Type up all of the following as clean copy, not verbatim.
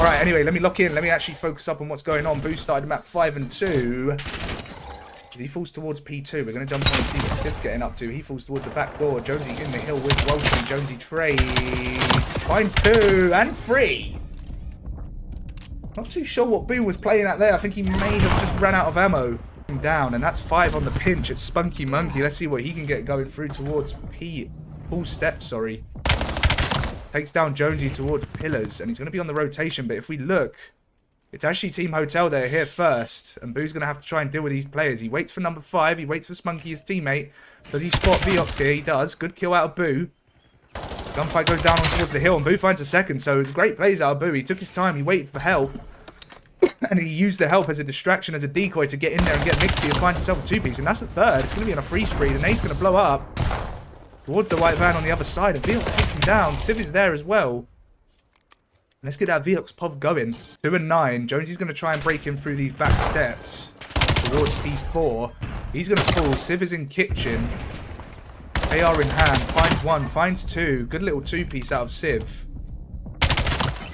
Alright, anyway, let me lock in. Let me actually focus up on what's going on. Boo started map 5 and 2. He falls towards P2. We're going to jump on and see what Siv's getting up to. He falls towards the back door. Jonesy in the hill with Walton. Jonesy trades. Finds 2 and 3. Not too sure what Boo was playing at there. I think he may have just ran out of ammo. Down, and that's 5 on the pinch. It's Spunky Monkey. Let's see what he can get going through towards P. Full step, sorry. Takes down Jonesy towards Pillars, and he's going to be on the rotation. But if we look, it's actually Team Hotel that are here first, and Boo's going to have to try and deal with these players. He waits for number 5. He waits for Spunky, his teammate. Does he spot Viox here? He does. Good kill out of Boo. Gunfight goes down on towards the hill, and Boo finds a second. So it's great plays out of Boo. He took his time. He waited for help. And he used the help as a distraction, as a decoy to get in there and get Mixie and find himself a 2-piece. And that's the third. It's going to be on a free spree. The nade's going to blow up towards the white van on the other side. And Viox takes him down. Civ is there as well. Let's get that Viox pov going. 2 and 9. Jonesy's going to try and break him through these back steps towards P4. He's going to fall. Civ is in kitchen. AR in hand. Finds 1. Finds 2. Good little 2-piece out of Civ.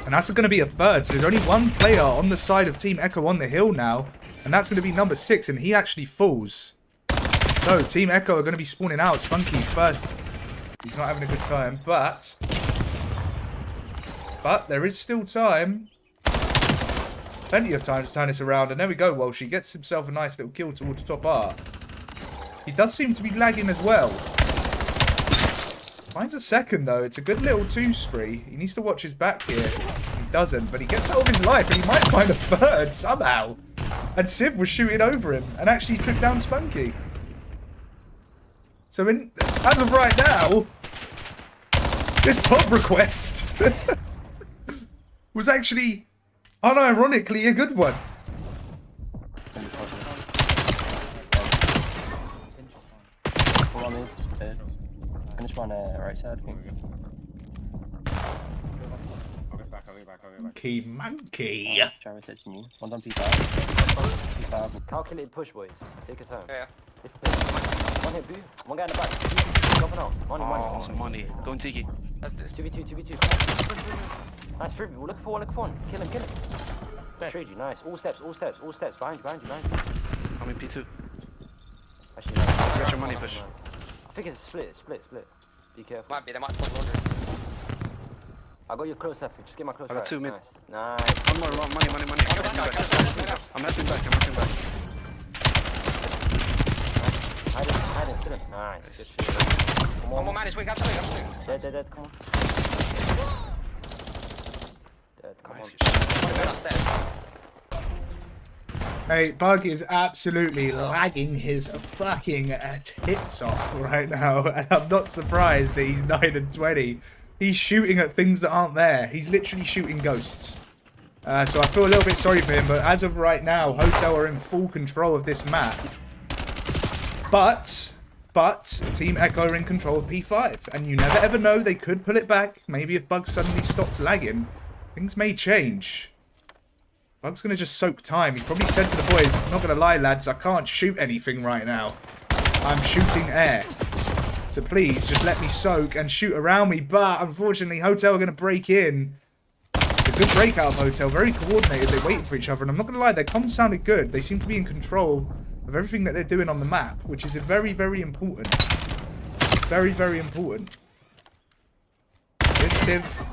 And that's going to be a third. So there's only one player on the side of Team Echo on the hill now. And that's going to be number 6. And he actually falls. So Team Echo are going to be spawning out. Spunky first. He's not having a good time. But there is still time. Plenty of time to turn this around. And there we go. Walsh. He gets himself a nice little kill towards top R. He does seem to be lagging as well. Finds a second, though. It's a good little 2 spree. He needs to watch his back here. He doesn't, but he gets out of his life, and he might find a third somehow. And Civ was shooting over him, and actually took down Spunky. So, as of right now, this pub request was actually, unironically, a good one. Finish one right side. I'll get back. Monkey, monkey. Travis hitting you. One on P5. Calculate push, boys. Take your time. Yeah. One hit, Boo. One guy in the back. Jumping out. Money. Some money. Go and Tiki. That's this. 2v2. Nice, 3v. We'll look for one. Kill him. Trade you, nice. All steps. Behind you. I'm in P2. Actually, Get your money, push. I think it's split. Be careful. Might be, they might spawn laundry. I got your close up. Just get my close I got 2 mid. Nice. One more, money. I'm helping back. Hide him. Kill him. Nice. Good shit. Come One on. more man is weak. I'm sorry. Dead. Come on. Dead. Come Nice. on. Upstairs. Hey, Bug is absolutely lagging his fucking tits off right now. And I'm not surprised that he's 9 and 20. He's shooting at things that aren't there. He's literally shooting ghosts. So I feel a little bit sorry for him. But as of right now, Hotel are in full control of this map. But Team Echo are in control of P5. And you never ever know. They could pull it back. Maybe if Bug suddenly stops lagging, things may change. Bug's going to just soak time. He probably said to the boys, not going to lie, lads, I can't shoot anything right now. I'm shooting air. So please, just let me soak and shoot around me. But, unfortunately, Hotel are going to break in. It's a good breakout of Hotel. Very coordinated. They're waiting for each other. And I'm not going to lie, their comms sounded good. They seem to be in control of everything that they're doing on the map, which is very, very important. Very, very important. Here's Civ.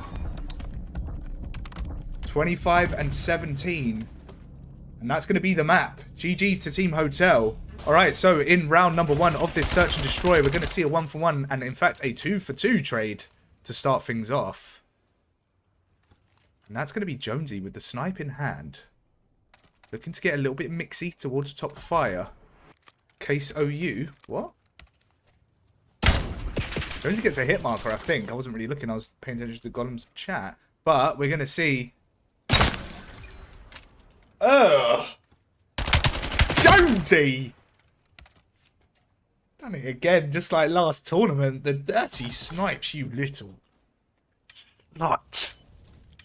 25 and 17. And that's going to be the map. GG's to Team Hotel. Alright, so in round number 1 of this Search and Destroy, we're going to see a 1-for-1 and in fact a 2-for-2 trade to start things off. And that's going to be Jonesy with the snipe in hand. Looking to get a little bit mixy towards top fire. Case OU. What? Jonesy gets a hit marker, I think. I wasn't really looking. I was paying attention to Golem's chat. But we're going to see... Ugh! Jonesy! Done it again, just like last tournament. The dirty snipes, you little slut.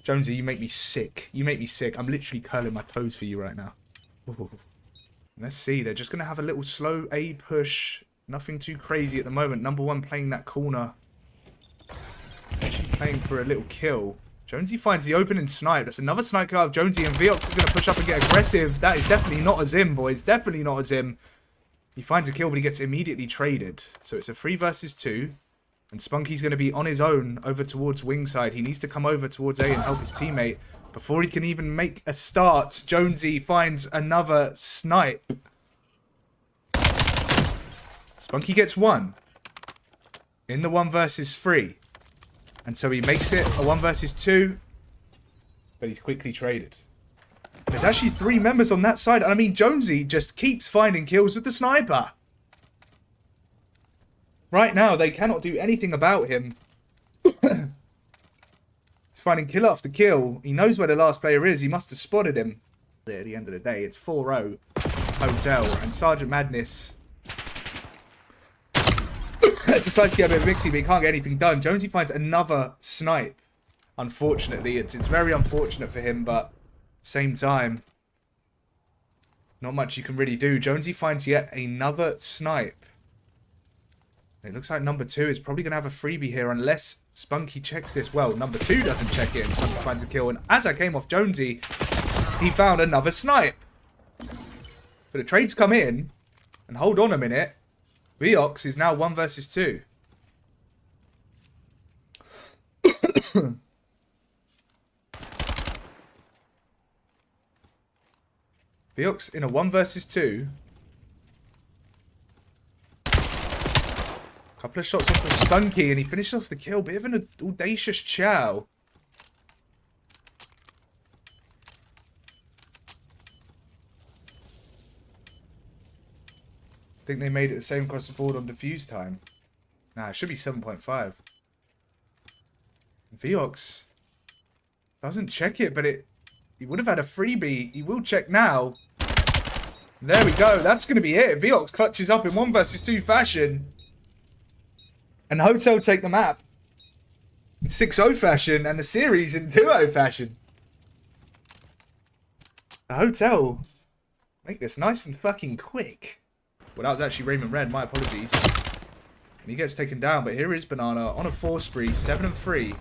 Jonesy, you make me sick. You make me sick. I'm literally curling my toes for you right now. Ooh. Let's see. They're just going to have a little slow A push. Nothing too crazy at the moment. Number 1 playing that corner. Actually playing for a little kill. Jonesy finds the opening snipe. That's another snipe kill out of Jonesy, and Viox is going to push up and get aggressive. That is definitely not a Zim, boys. Definitely not a Zim. He finds a kill, but he gets immediately traded. So it's a 3 versus 2. And Spunky's going to be on his own over towards wing side. He needs to come over towards A and help his teammate before he can even make a start. Jonesy finds another snipe. Spunky gets 1 in the 1 versus 3. And so he makes it a 1 versus 2. But he's quickly traded. There's actually 3 members on that side. And I mean, Jonesy just keeps finding kills with the sniper. Right now, they cannot do anything about him. He's finding kill after kill. He knows where the last player is. He must have spotted him. At the end of the day, it's 4-0 Hotel. And Sergeant Madness decides to get a bit mixy, but he can't get anything done. Jonesy finds another snipe. Unfortunately, it's very unfortunate for him, but at the same time, not much you can really do. Jonesy finds yet another snipe. It looks like number 2 is probably going to have a freebie here unless Spunky checks this well. Number 2 doesn't check it and Spunky finds a kill. And as I came off Jonesy, he found another snipe. But the trades come in. And hold on a minute. Viox is now 1 versus 2. Viox in a 1 versus 2. Couple of shots onto Spunky and he finished off the kill. Bit of an audacious chow. I think they made it the same across the board on defuse time. Nah, it should be 7.5. Viox doesn't check it, but he would have had a freebie. He will check now. There we go. That's going to be it. Viox clutches up in 1 versus 2 fashion. And Hotel take the map in 6-0 fashion and the series in 2-0 fashion. The Hotel make this nice and fucking quick. Well, that was actually Raymond Red. My apologies. And he gets taken down, but here is Banana on a 4 spree, 7-3.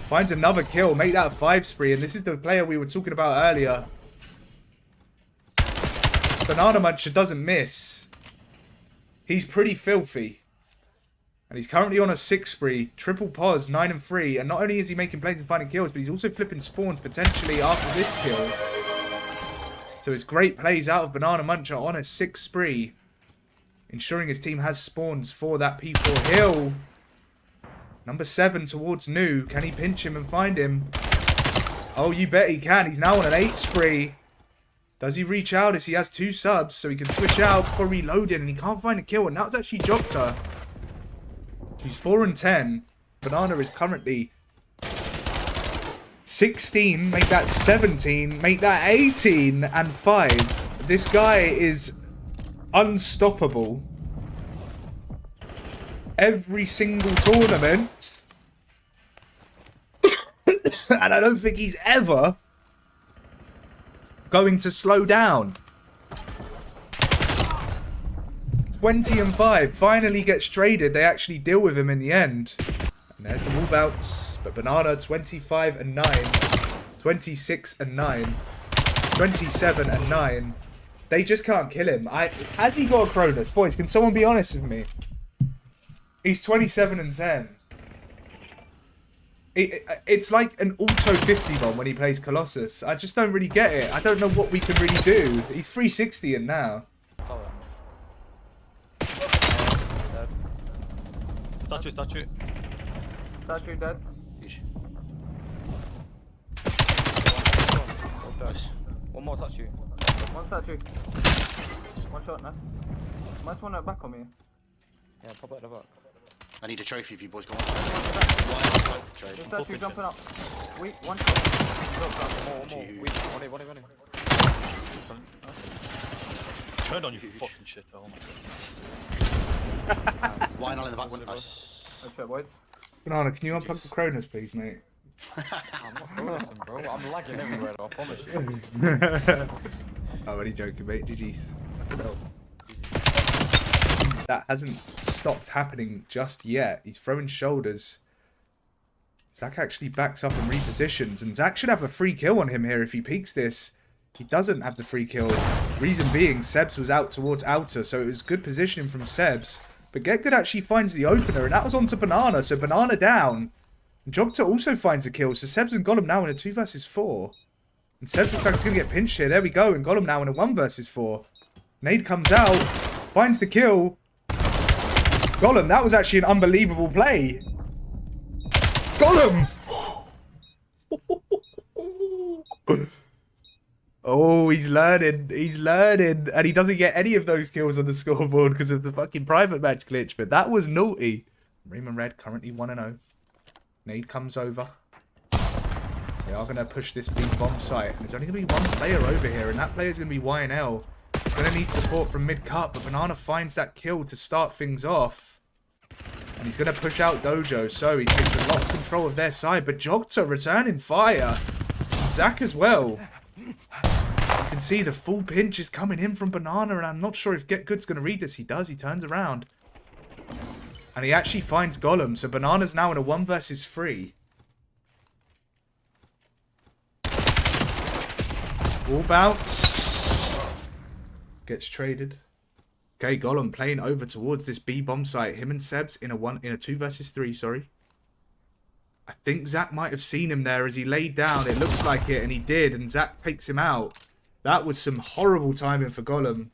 Finds another kill, make that a 5 spree, and this is the player we were talking about earlier. Banana Muncher doesn't miss. He's pretty filthy. And he's currently on a 6 spree, triple pos, 9-3, and not only is he making plays and finding kills, but he's also flipping spawns potentially after this kill. So it's great plays out of Banana Muncher on a 6 spree, ensuring his team has spawns for that P4 hill. Number 7 towards New. Can he pinch him and find him? Oh, you bet he can. He's now on an 8 spree. Does he reach out as he has 2 subs so he can switch out before reloading and he can't find a kill? And now it's actually Jokta. He's 4-10. Banana is currently 16. Make that 17. Make that 18 and 5. This guy is unstoppable. Every single tournament. And I don't think he's ever going to slow down. 20-5. Finally gets traded. They actually deal with him in the end. And there's the wall bounce. But Banana 25-9. 26-9. 27-9. They just can't kill him. Has he got a Cronus? Boys, can someone be honest with me? He's 27-10. It's like an auto 50 bomb when he plays Colossus. I just don't really get it. I don't know what we can really do. He's 360 in now. Statue. Statue dead. One more statue. One statue. One shot now. Might one back on me. Yeah, pop at the back. I need a trophy if you boys go on. The statue jumping up. Weak, one shot. One more. Weak. One it. Turned on you fucking shit, oh my god. Wine all in the back. Nice. Okay, boys. Banana, can you unplug the Cronus, please, mate? I'm not frozen, bro. I'm lagging everywhere, I promise you. I'm only joking, mate. GG's. That hasn't stopped happening just yet. He's throwing shoulders Zach actually backs up and repositions, and Zach should have a free kill on him here if he peeks this. He doesn't have the free kill. Reason being, Sebs was out towards outer, so it was good positioning from Sebs. But Get Good actually finds the opener, and that was onto Banana, so Banana down. And Jogta also finds a kill, so Sebs and Gollum now in a 2 versus 4. And Sebs looks like he's going to get pinched here. There we go, and Gollum now in a 1 versus 4. Nade comes out, finds the kill. Gollum, that was actually an unbelievable play. Gollum! Oh, he's learning. He's learning. And he doesn't get any of those kills on the scoreboard because of the fucking private match glitch. But that was naughty. Raymond Red currently 1-0. Nade comes over. They are going to push this big bomb site. And there's only going to be one player over here. And that player is going to be YNL. He's going to need support from mid-cut. But Banana finds that kill to start things off. And he's going to push out Dojo. So he takes a lot of control of their side. But Jogta returning fire. And Zach as well. You can see the full pinch is coming in from Banana, and I'm not sure if Get Good's going to read this. He does. He turns around. And he actually finds Gollum. So Banana's now in a 1 versus 3. Wall bounce. Gets traded. Okay, Gollum playing over towards this B bomb site. Him and Sebs in a 2 versus 3, sorry. I think Zach might have seen him there as he laid down. It looks like it, and he did, and Zach takes him out. That was some horrible timing for Gollum.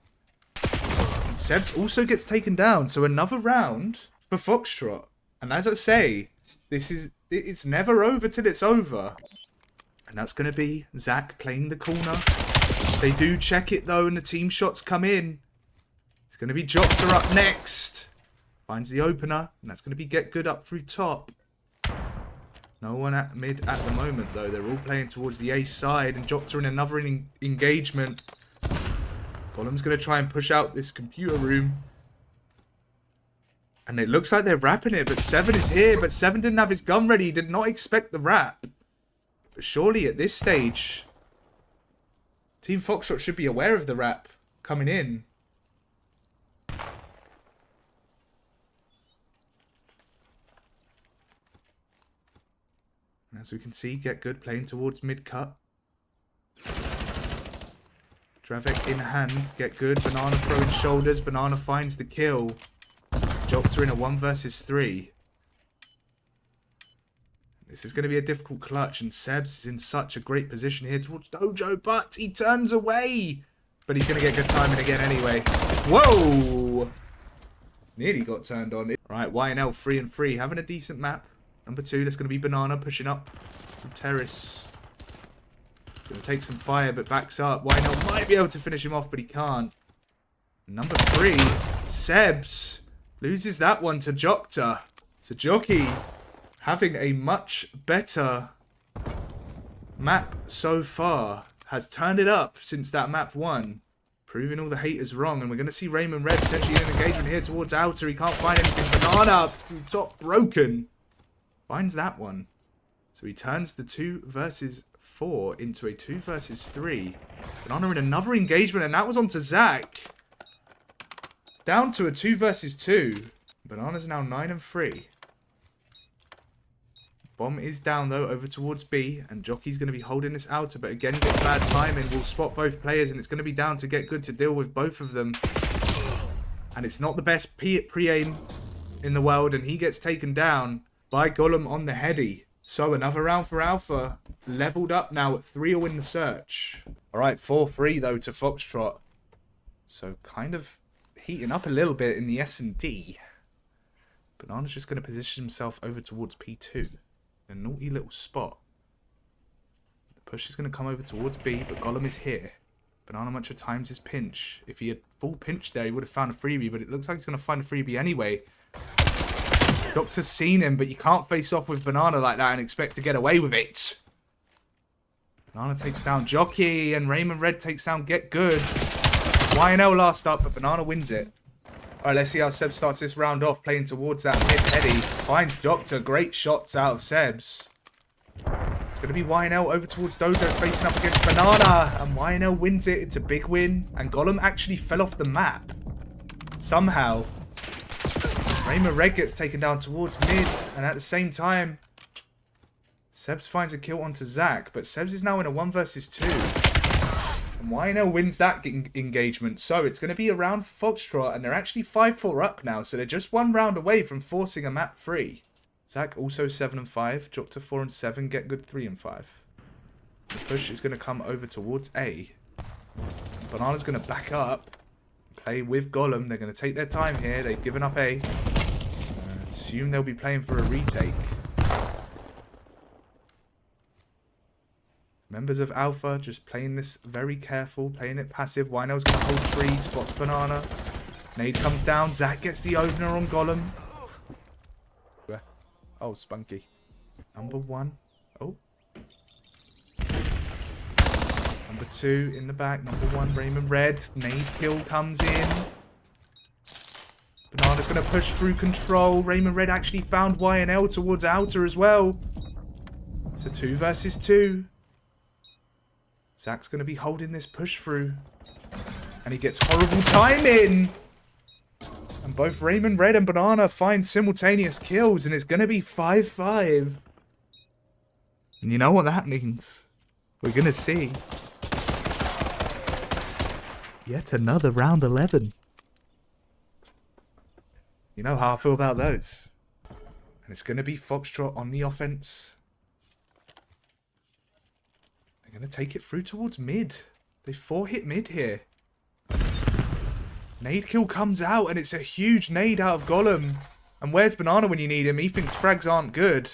And Sebs also gets taken down, so another round for Foxtrot. And as I say, it's never over till it's over. And that's going to be Zach playing the corner. They do check it, though, and the team shots come in. It's going to be Jogta up next. Finds the opener, and that's going to be Get Good up through top. No one at mid at the moment, though. They're all playing towards the A side, and Jogta in another engagement. Gollum's going to try and push out this computer room. And it looks like they're wrapping it, but 7 is here. But 7 didn't have his gun ready. He did not expect the wrap. But surely at this stage, Team Foxtrot should be aware of the wrap coming in. As we can see, Get Good playing towards mid-cut. Dravek in hand. Get Good. Banana throwing shoulders. Banana finds the kill. Jogta in a 1 versus 3. This is going to be a difficult clutch. And Sebs is in such a great position here towards Dojo. But he turns away. But he's going to get good timing again anyway. Whoa! Nearly got turned on. Right, YNL 3 and 3. Having a decent map. Number 2, that's going to be Banana pushing up from terrace. Going to take some fire, but backs up. YNL might be able to finish him off, but he can't. Number 3, Sebs loses that one to Jogta. So Jockey having a much better map so far. Has turned it up since that map 1. Proving all the haters wrong. And we're going to see Raymond Red potentially in an engagement here towards outer. He can't find anything. Banana through top broken. Finds that one. So he turns the 2 versus 4 into a 2 versus 3. Banana in another engagement, and that was onto Zach. Down to a 2 versus 2. Banana's now 9 and 3. Bomb is down though, over towards B, and Jockey's going to be holding this outer, but again, gets bad timing. Will spot both players, and it's going to be down to Get Good to deal with both of them. And it's not the best pre-aim in the world, and he gets taken down by Gollum on the heady. So another round for Alpha. Leveled up now at 3-0 in the search. Alright, 4-3 though to Foxtrot. So kind of heating up a little bit in the S&D. Banana's just going to position himself over towards P2. A naughty little spot. The push is going to come over towards B, but Gollum is here. Banana much of times his pinch. If he had full pinch there, he would have found a freebie, but it looks like he's going to find a freebie anyway. Jogta's seen him, but you can't face off with Banana like that and expect to get away with it. Banana takes down Jockey, and Raymond Red takes down Get Good. YNL last up, but Banana wins it. Alright, let's see how Sebs starts this round off, playing towards that mid-heady. Finds Jogta, great shots out of Sebs. It's going to be YNL over towards Dojo, facing up against Banana, and YNL wins it. It's a big win, and Gollum actually fell off the map. Somehow. Raymond Red gets taken down towards mid, and at the same time, Sebs finds a kill onto Zach, but Sebs is now in a 1 versus 2. And Wino wins that engagement. So it's going to be a round for Foxtrot, and they're actually 5-4 up now. So they're just 1 round away from forcing a map free. Zach also 7 and 5, drop to 4 and 7, get good 3 and 5. The push is going to come over towards A. Banana's going to back up, play with Golem. They're going to take their time here. They've given up A. Assume they'll be playing for a retake. Members of Alpha just playing this very careful, playing it passive. Wino's going to hold tree, spots Banana. Nade comes down. Zach gets the opener on Golem. Oh, Spunky. Number 1. Oh. Number 2 in the back. Number 1, Raymond Red. Nade kill comes in. Banana's going to push through control. Raymond Red actually found YNL towards outer as well. So 2 versus 2. Zach's going to be holding this push through. And he gets horrible timing. And both Raymond Red and Banana find simultaneous kills. And it's going to be 5-5. And you know what that means. We're going to see yet another round 11. You know how I feel about those. And it's going to be Foxtrot on the offense. They're going to take it through towards mid. They 4-hit mid here. Nade kill comes out, and it's a huge nade out of Golem. And where's Banana when you need him? He thinks frags aren't good.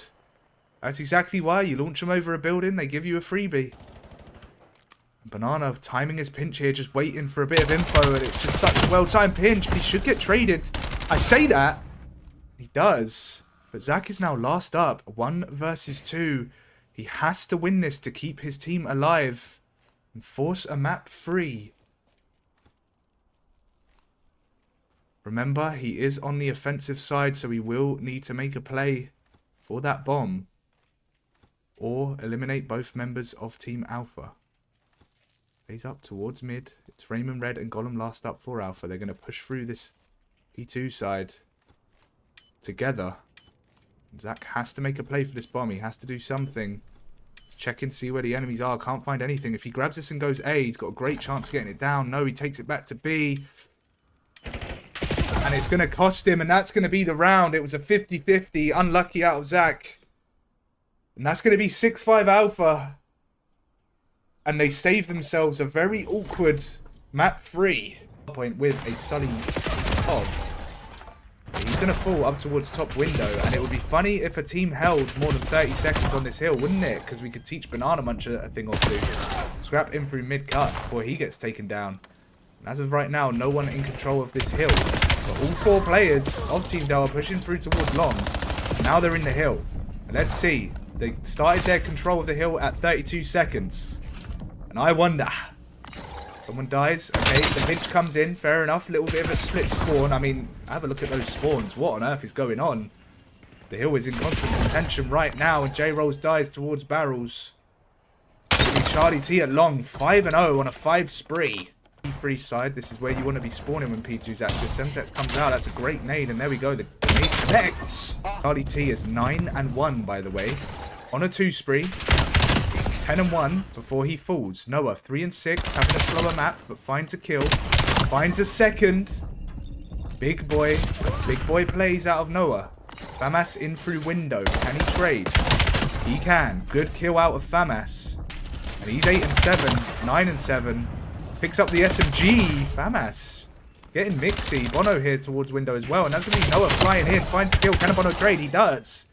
That's exactly why. You launch them over a building, they give you a freebie. Banana timing his pinch here, just waiting for a bit of info, and it's just such a well-timed pinch, but he should get traded. I say that. He does. But Zach is now last up. 1 versus 2. He has to win this to keep his team alive and force a map free. Remember, he is on the offensive side, so he will need to make a play for that bomb or eliminate both members of Team Alpha. He's up towards mid. It's Raymond Red and Golem last up for Alpha. They're going to push through this P2 side together. Zach has to make a play for this bomb. He has to do something. Check and see where the enemies are. Can't find anything. If he grabs this and goes A, he's got a great chance of getting it down. No, he takes it back to B. And it's going to cost him, and that's going to be the round. It was a 50-50. Unlucky out of Zach. And that's going to be 6-5 Alpha. And they save themselves a very awkward map free point with a Sully of. He's going to fall up towards top window, and it would be funny if a team held more than 30 seconds on this hill, wouldn't it? Because we could teach Banana Munch a thing or two. Scrap in through mid-cut before he gets taken down. And as of right now, no one in control of this hill. But all 4 players of Team Dell are pushing through towards long. Now they're in the hill. And let's see. They started their control of the hill at 32 seconds. And I wonder. Someone dies. Okay, the pinch comes in. Fair enough. Little bit of a split spawn. I mean, have a look at those spawns. What on earth is going on? The hill is in constant contention right now. And J-Rolls dies towards barrels. Charlie T at long. 5-0 on a 5 spree. P3 side. This is where you want to be spawning when P2's active. Semtex comes out. That's a great nade. And there we go. The nade connects. Charlie T is 9-1, by the way. On a 2 spree. 10-1 before he falls. Noah 3-6, having a slower map, but finds a kill. Finds a second. Big boy plays out of Noah. Famas in through window. Can he trade? He can. Good kill out of Famas. And he's 8-7, 9-7. Picks up the SMG. Famas getting mixy. Bono here towards window as well. And that's going to be Noah flying in. Finds the kill. Can a Bono trade? He does.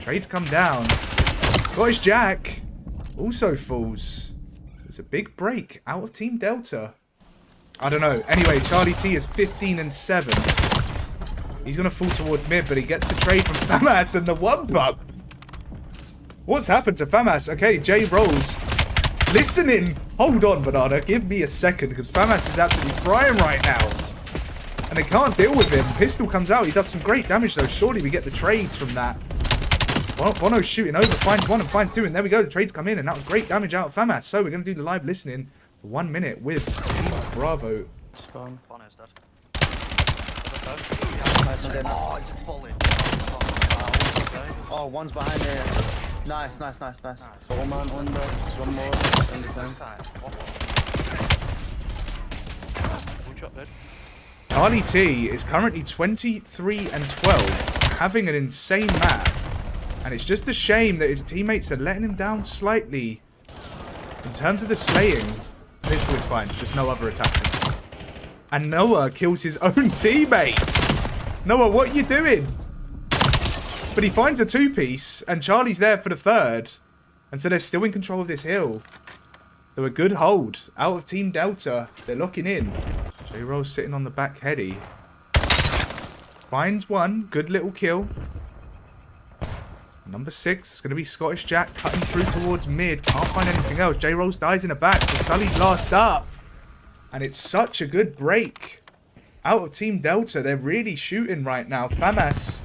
Trades come down. Scottish Jack also falls. So it's a big break out of Team Delta. I don't know. Anyway, Charlie T is 15-7. He's going to fall toward mid, but he gets the trade from Famas and the 1-bump. What's happened to Famas? Okay, J rolls. Listening. Hold on, Banana. Give me a second, because Famas is absolutely frying right now. And they can't deal with him. Pistol comes out. He does some great damage, though. Surely we get the trades from that. Bono's shooting over, finds 1 and finds 2, and there we go. The trades come in, and that was great damage out of Famas. So we're going to do the live listening for 1 minute with Team Bravo. Spawn. Bono's dead. Oh, he's falling. Oh, one's behind there. Nice. One man on the, one more in the time. One shot dead. Charlie T is currently 23 and 12, having an insane map. And it's just a shame that his teammates are letting him down slightly. In terms of the slaying, Pistol is fine, just no other attachments. And Noah kills his own teammate. Noah, what are you doing? But he finds a two-piece, and Charlie's there for the third. And so they're still in control of this hill. They're a good hold. Out of Team Delta, they're locking in. J-Roll's sitting on the back heady. Finds one, good little kill. Number 6, it's going to be Scottish Jack cutting through towards mid. Can't find anything else. J-Rolls dies in the back, so Sully's last up. And it's such a good break. Out of Team Delta, they're really shooting right now. Famas,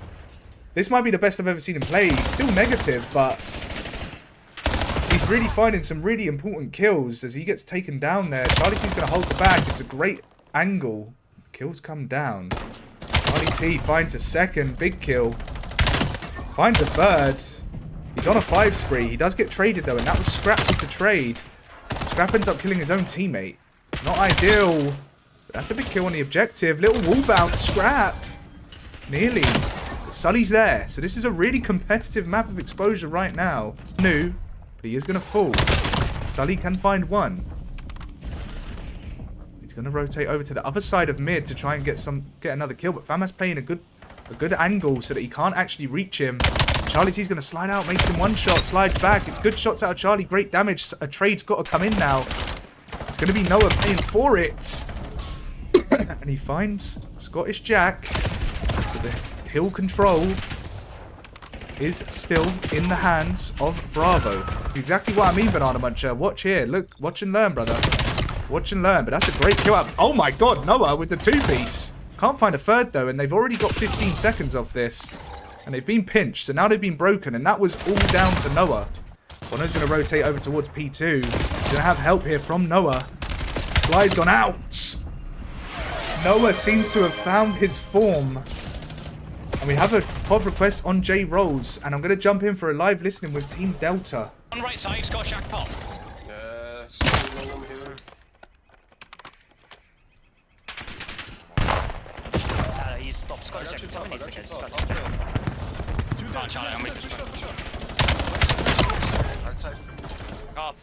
this might be the best I've ever seen him play. He's still negative, but he's really finding some really important kills as he gets taken down there. Charlie T's going to hold the back. It's a great angle. Kills come down. Charlie T finds a second. Big kill. Finds a third. He's on a 5 spree. He does get traded though, and that was Scrap with the trade. Scrap ends up killing his own teammate. Not ideal. But that's a big kill on the objective. Little wall bounce. Scrap. Nearly. But Sully's there. So this is a really competitive map of exposure right now. New. But he is going to fall. Sully can find one. He's going to rotate over to the other side of mid to try and get another kill. But Famas playing a good angle so that he can't actually reach him. Charlie T's going to slide out, makes him one shot, slides back. It's good shots out of Charlie, great damage. A trade's got to come in now. It's going to be Noah paying for it. And he finds Scottish Jack. But the hill control is still in the hands of Bravo. Exactly what I mean, Banana Muncher. Watch here. Look, watch and learn, brother. Watch and learn. But that's a great kill out. Oh my god, Noah with the two-piece. Can't find a third though, and they've already got 15 seconds off this. And they've been pinched, so now they've been broken, and that was all down to Noah. Bono's going to rotate over towards P2. He's going to have help here from Noah. Slides on out. Noah seems to have found his form. And we have a pod request on J Rolls, and I'm going to jump in for a live listening with Team Delta. On right side, Scott Shack pop. He's stopped. Scott Shack. Someone needs to get Scott Shack. Can't shot it. I'm with this.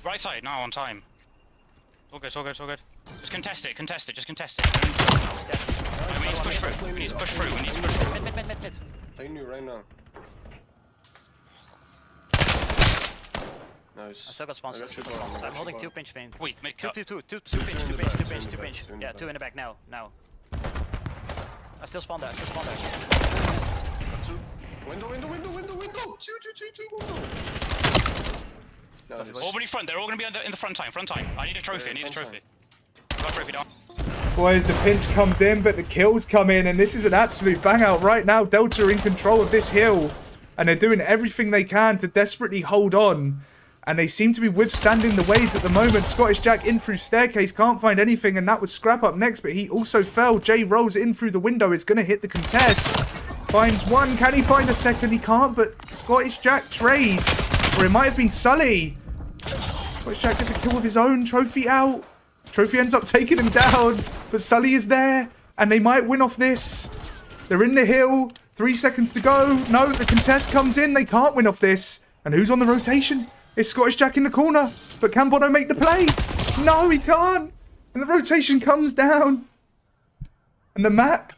Right side now on time. All good. Just contest it. Just contest it. We need to push through. We need to push through. Mid. Playing you right now. Nice. I still got sponsors. I'm holding 2 pinch main. Wait, mid cut. Two pinch. Yeah, 2 in the back now. I still spawn there. Window. Two. Nice. All in front. They're all gonna be in the front time. I need a trophy. Got a trophy down. Boys, the pinch comes in, but the kills come in, and this is an absolute bang out right now. Delta are in control of this hill, and they're doing everything they can to desperately hold on. And they seem to be withstanding the waves at the moment. Scottish Jack in through staircase, can't find anything, and that was Scrap up next, but he also fell. J rolls in through the window, it's going to hit the contest. Finds one, can he find a second? He can't, but Scottish Jack trades. Or it might have been Sully. Scottish Jack gets a kill with his own, trophy out. Trophy ends up taking him down, but Sully is there, and they might win off this. They're in the hill, 3 seconds to go. No, the contest comes in, they can't win off this. And who's on the rotation? It's Scottish Jack in the corner, but can Bono make the play? No, he can't. And the rotation comes down. And the map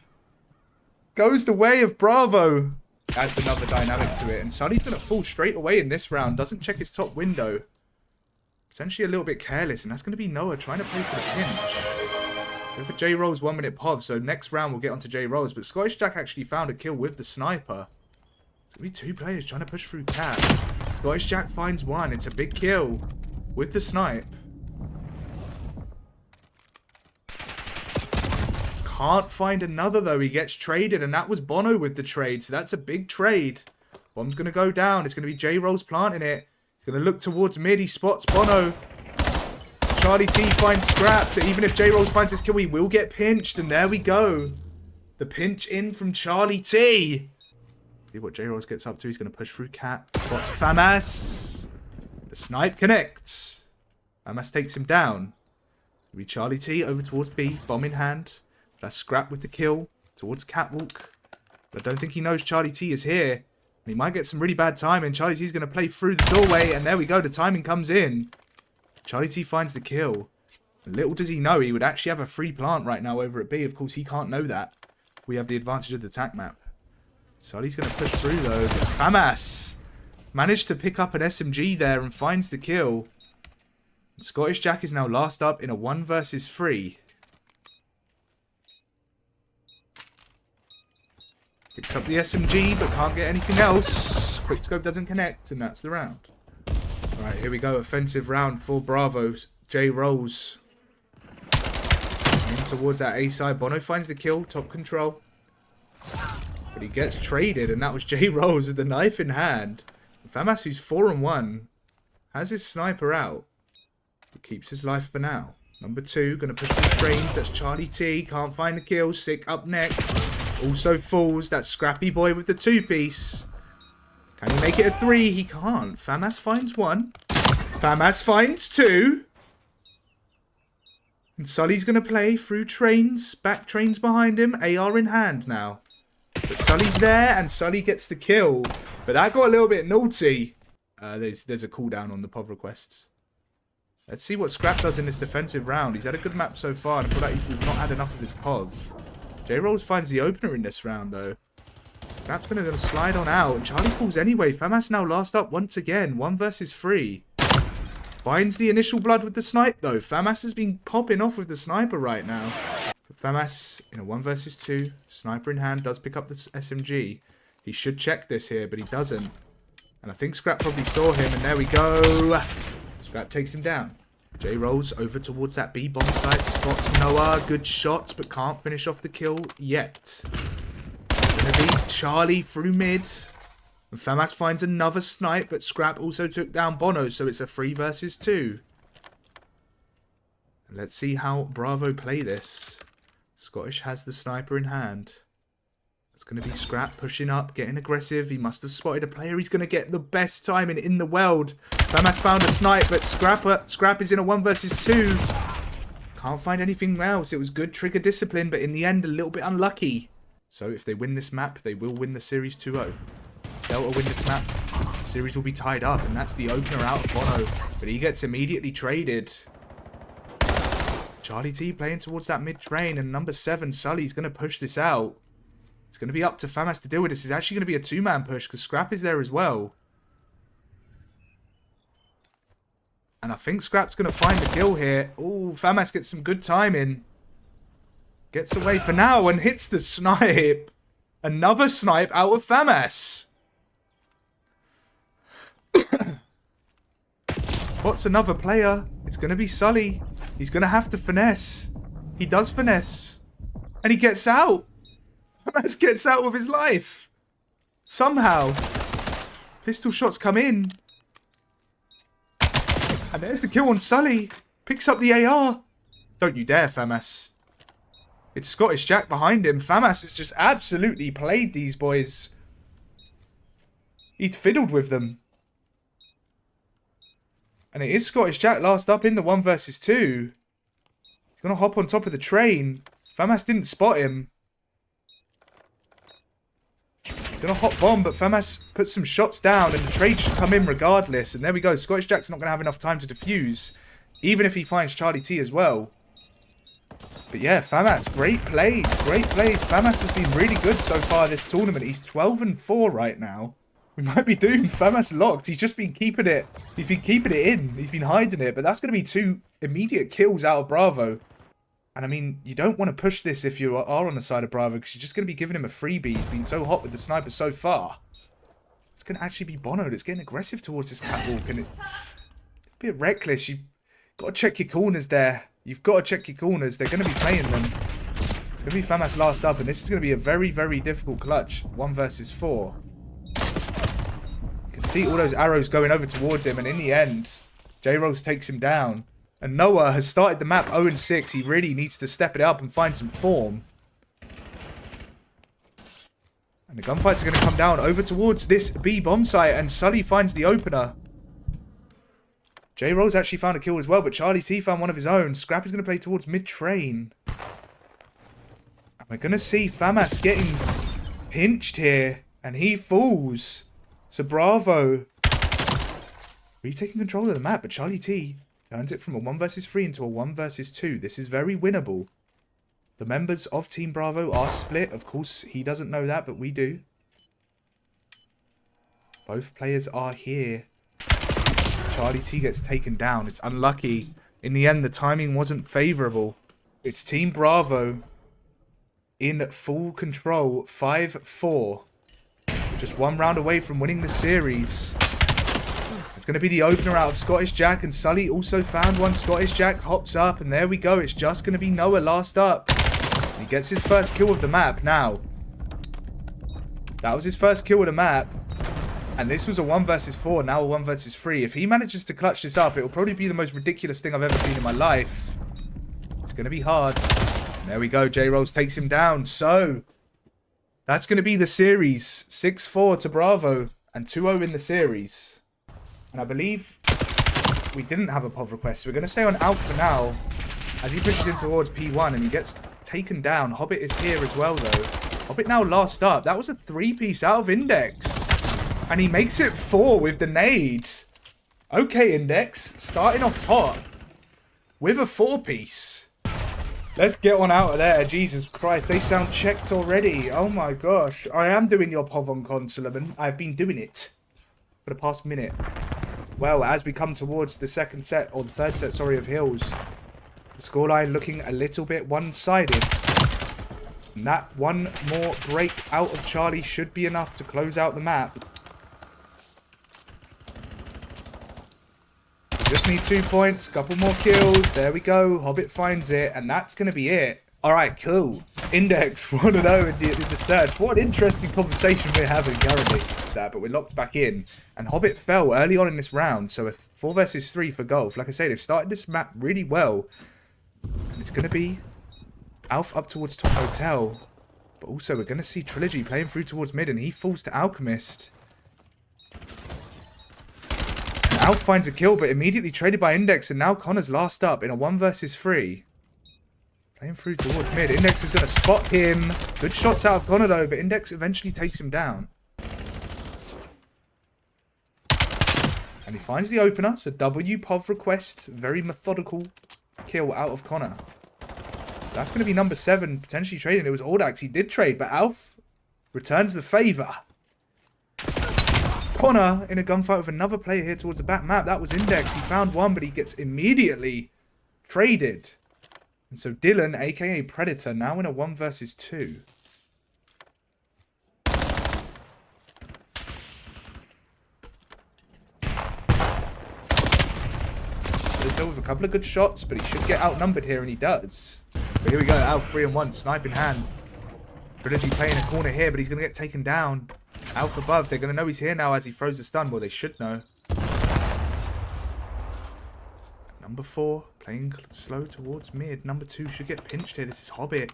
goes the way of Bravo. Adds another dynamic to it. And Sully's going to fall straight away in this round. Doesn't check his top window. Potentially a little bit careless. And that's going to be Noah trying to play for the pinch. Go for J Rolls 1 minute pov. So next round we'll get onto J Rolls. But Scottish Jack actually found a kill with the sniper. It's going to be 2 players trying to push through cat. Scottish Jack finds one. It's a big kill with the snipe. Can't find another though. He gets traded, and that was Bono with the trade. So that's a big trade. Bomb's going to go down. It's going to be J Rolls planting it. He's going to look towards mid. He spots Bono. Charlie T finds Scrap. So even if J Rolls finds this kill, he will get pinched. And there we go. The pinch in from Charlie T. See what J-Rose gets up to. He's going to push through Cat. Spots FAMAS. The snipe connects. FAMAS takes him down. We Charlie T over towards B. Bomb in hand. That's Scrap with the kill. Towards Catwalk. But I don't think he knows Charlie T is here. He might get some really bad timing. Charlie T's going to play through the doorway. And there we go. The timing comes in. Charlie T finds the kill. Little does he know he would actually have a free plant right now over at B. Of course, he can't know that. We have the advantage of the attack map. Sully's going to push through though. FAMAS managed to pick up an SMG there and finds the kill. Scottish Jack is now last up in a 1 versus 3. Picks up the SMG but can't get anything else. Quickscope doesn't connect and that's the round. Alright, here we go. Offensive round for Bravo. J-Rose. In towards that A side. Bono finds the kill. Top control. But he gets traded, and that was J-Rose with the knife in hand. FAMAS, who's 4-1, has his sniper out. But keeps his life for now. Number 2, going to push the trains. That's Charlie T. Can't find the kill. Sick up next. Also falls. That's Scrappy Boy with the 2-piece. Can he make it a 3? He can't. FAMAS finds 1. FAMAS finds 2. And Sully's going to play through trains. Back trains behind him. AR in hand now. But Sully's there, and Sully gets the kill. But that got a little bit naughty. There's a cooldown on the POV requests. Let's see what Scrap does in this defensive round. He's had a good map so far, and I feel like he's not had enough of his POV. J-Rolls finds the opener in this round, though. Scrap's going to slide on out, and Charlie falls anyway. FAMAS now last up once again. 1 versus 3. Finds the initial blood with the snipe, though. FAMAS has been popping off with the sniper right now. FAMAS in a 1 versus 2. Sniper in hand. Does pick up the SMG. He should check this here, but he doesn't. And I think Scrap probably saw him, and there we go. Scrap takes him down. J rolls over towards that B bomb site. Spots Noah. Good shot, but can't finish off the kill yet. It's going to be Charlie through mid. And FAMAS finds another snipe, but Scrap also took down Bono, so it's a 3 versus 2. And let's see how Bravo play this. Scottish has the sniper in hand. It's going to be Scrap pushing up, getting aggressive. He must have spotted a player. He's going to get the best timing in the world. FAMAS found a snipe, but Scrap is in a 1 versus 2. Can't find anything else. It was good trigger discipline, but in the end, a little bit unlucky. So if they win this map, they will win the series 2-0. Delta win this map, the series will be tied up, and that's the opener out of Bono. But he gets immediately traded. Charlie T playing towards that mid-train, and number 7, Sully's going to push this out. It's going to be up to FAMAS to deal with this. It's actually going to be a 2-man push, because Scrap is there as well. And I think Scrap's going to find the kill here. Oh, FAMAS gets some good timing. Gets away for now, and hits the snipe. Another snipe out of FAMAS. Spots another player. It's going to be Sully. He's going to have to finesse. He does finesse. And he gets out. FAMAS gets out with his life. Somehow. Pistol shots come in. And there's the kill on Sully. Picks up the AR. Don't you dare, FAMAS. It's Scottish Jack behind him. FAMAS has just absolutely played these boys. He's fiddled with them. And it is Scottish Jack last up in the 1 versus 2. He's going to hop on top of the train. FAMAS didn't spot him. He's going to hop bomb, but FAMAS puts some shots down and the trade should come in regardless. And there we go. Scottish Jack's not going to have enough time to defuse. Even if he finds Charlie T as well. But yeah, FAMAS, great plays. Great plays. FAMAS has been really good so far this tournament. He's 12-4 right now. We might be doomed. FAMAS locked. He's just been keeping it. He's been keeping it in. He's been hiding it. But that's going to be 2 immediate kills out of Bravo. And I mean, you don't want to push this if you are on the side of Bravo, because you're just going to be giving him a freebie. He's been so hot with the sniper so far. It's going to actually be Bono that's getting aggressive towards this catwalk. And it's a bit reckless. You've got to check your corners there. You've got to check your corners. They're going to be playing them. It's going to be FAMAS last up. And this is going to be a very, very difficult clutch. 1 versus 4. See all those arrows going over towards him, and in the end, J-Rose takes him down. And Noah has started the map 0-6. He really needs to step it up and find some form. And the gunfights are going to come down over towards this B bomb site. And Sully finds the opener. J-Rose actually found a kill as well, but Charlie T found one of his own. Scrap is going to play towards mid-train. And we're going to see Famas getting pinched here. And he falls. So Bravo retaking control of the map, but Charlie T turns it from a 1 versus 3 into a 1 versus 2. This is very winnable. The members of Team Bravo are split. Of course, he doesn't know that, but we do. Both players are here. Charlie T gets taken down. It's unlucky. In the end, the timing wasn't favourable. It's Team Bravo in full control. 5-4. Just 1 round away from winning the series. It's going to be the opener out of Scottish Jack, and Sully also found one. Scottish Jack hops up, and there we go. It's just going to be Noah last up. He gets his first kill of the map now. That was his first kill of the map. And this was a 1 versus 4, now a 1 versus 3. If he manages to clutch this up, it will probably be the most ridiculous thing I've ever seen in my life. It's going to be hard. And there we go. J-Rolls takes him down. So that's going to be the series. 6-4 to Bravo and 2-0 in the series. And I believe we didn't have a POV request. So we're going to stay on Alf for now as he pushes in towards P1 and he gets taken down. Hobbit is here as well, though. Hobbit now last up. That was a 3-piece out of Index. And he makes it 4 with the nade. Okay, Index. Starting off hot with a 4-piece. Let's get one out of there. Jesus Christ, they sound checked already. Oh my gosh. I am doing your POV on Consulman. I've been doing it for the past minute. Well, as we come towards the second set, or the third set, sorry, of Hills, the scoreline looking a little bit one-sided. And that one more break out of Charlie should be enough to close out the map. Just need 2 points, couple more kills. There we go. Hobbit finds it, and that's going to be it. All right, cool. Index 1-0 in the search. What an interesting conversation we're having currently. That, but we're locked back in. And Hobbit fell early on in this round, so a 4 versus 3 for Golf. Like I say, they've started this map really well. And it's going to be Alf up towards Top Hotel. But also, we're going to see Trilogy playing through towards mid, and he falls to Alchemist. And Alf finds a kill, but immediately traded by Index, and now Connor's last up in a 1 versus 3. Playing through towards mid. Index is going to spot him. Good shots out of Connor, though, but Index eventually takes him down. And he finds the opener, so W POV request. Very methodical kill out of Connor. That's going to be number 7, potentially trading. It was Audax. He did trade, but Alf returns the favour. Connor in a gunfight with another player here towards the back map. That was Index. He found one, but he gets immediately traded. And so Dylan, aka Predator, now in a 1 versus 2. Predator with a couple of good shots, but he should get outnumbered here, and he does. But here we go, Alf 3-1, snipe in hand. Trilogy playing a corner here, but he's going to get taken down. Alf above, they're going to know he's here now as he throws the stun. Well, they should know. Number 4, playing slow towards mid. Number 2 should get pinched here. This is Hobbit.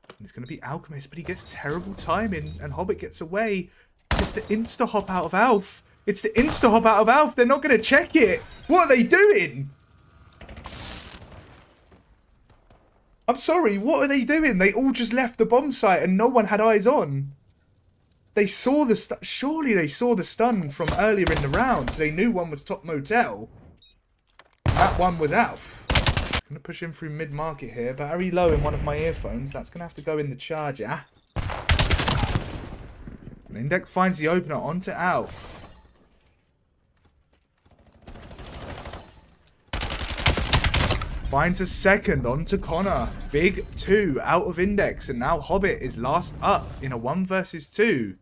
And it's going to be Alchemist, but he gets terrible timing, and Hobbit gets away. It's the insta-hop out of Alf. It's the insta-hop out of Alf. They're not going to check it. What are they doing? I'm sorry, what are they doing? They all just left the bomb site and no one had eyes on. They saw the stun. Surely they saw the stun from earlier in the round. So they knew one was Top Motel. That one was Alf. I'm going to push him through mid-market here. Battery low in one of my earphones. That's going to have to go in the charger. And Index finds the opener onto Alf. Finds a second onto Connor. Big 2 out of Index. And now Hobbit is last up in a 1 versus 2.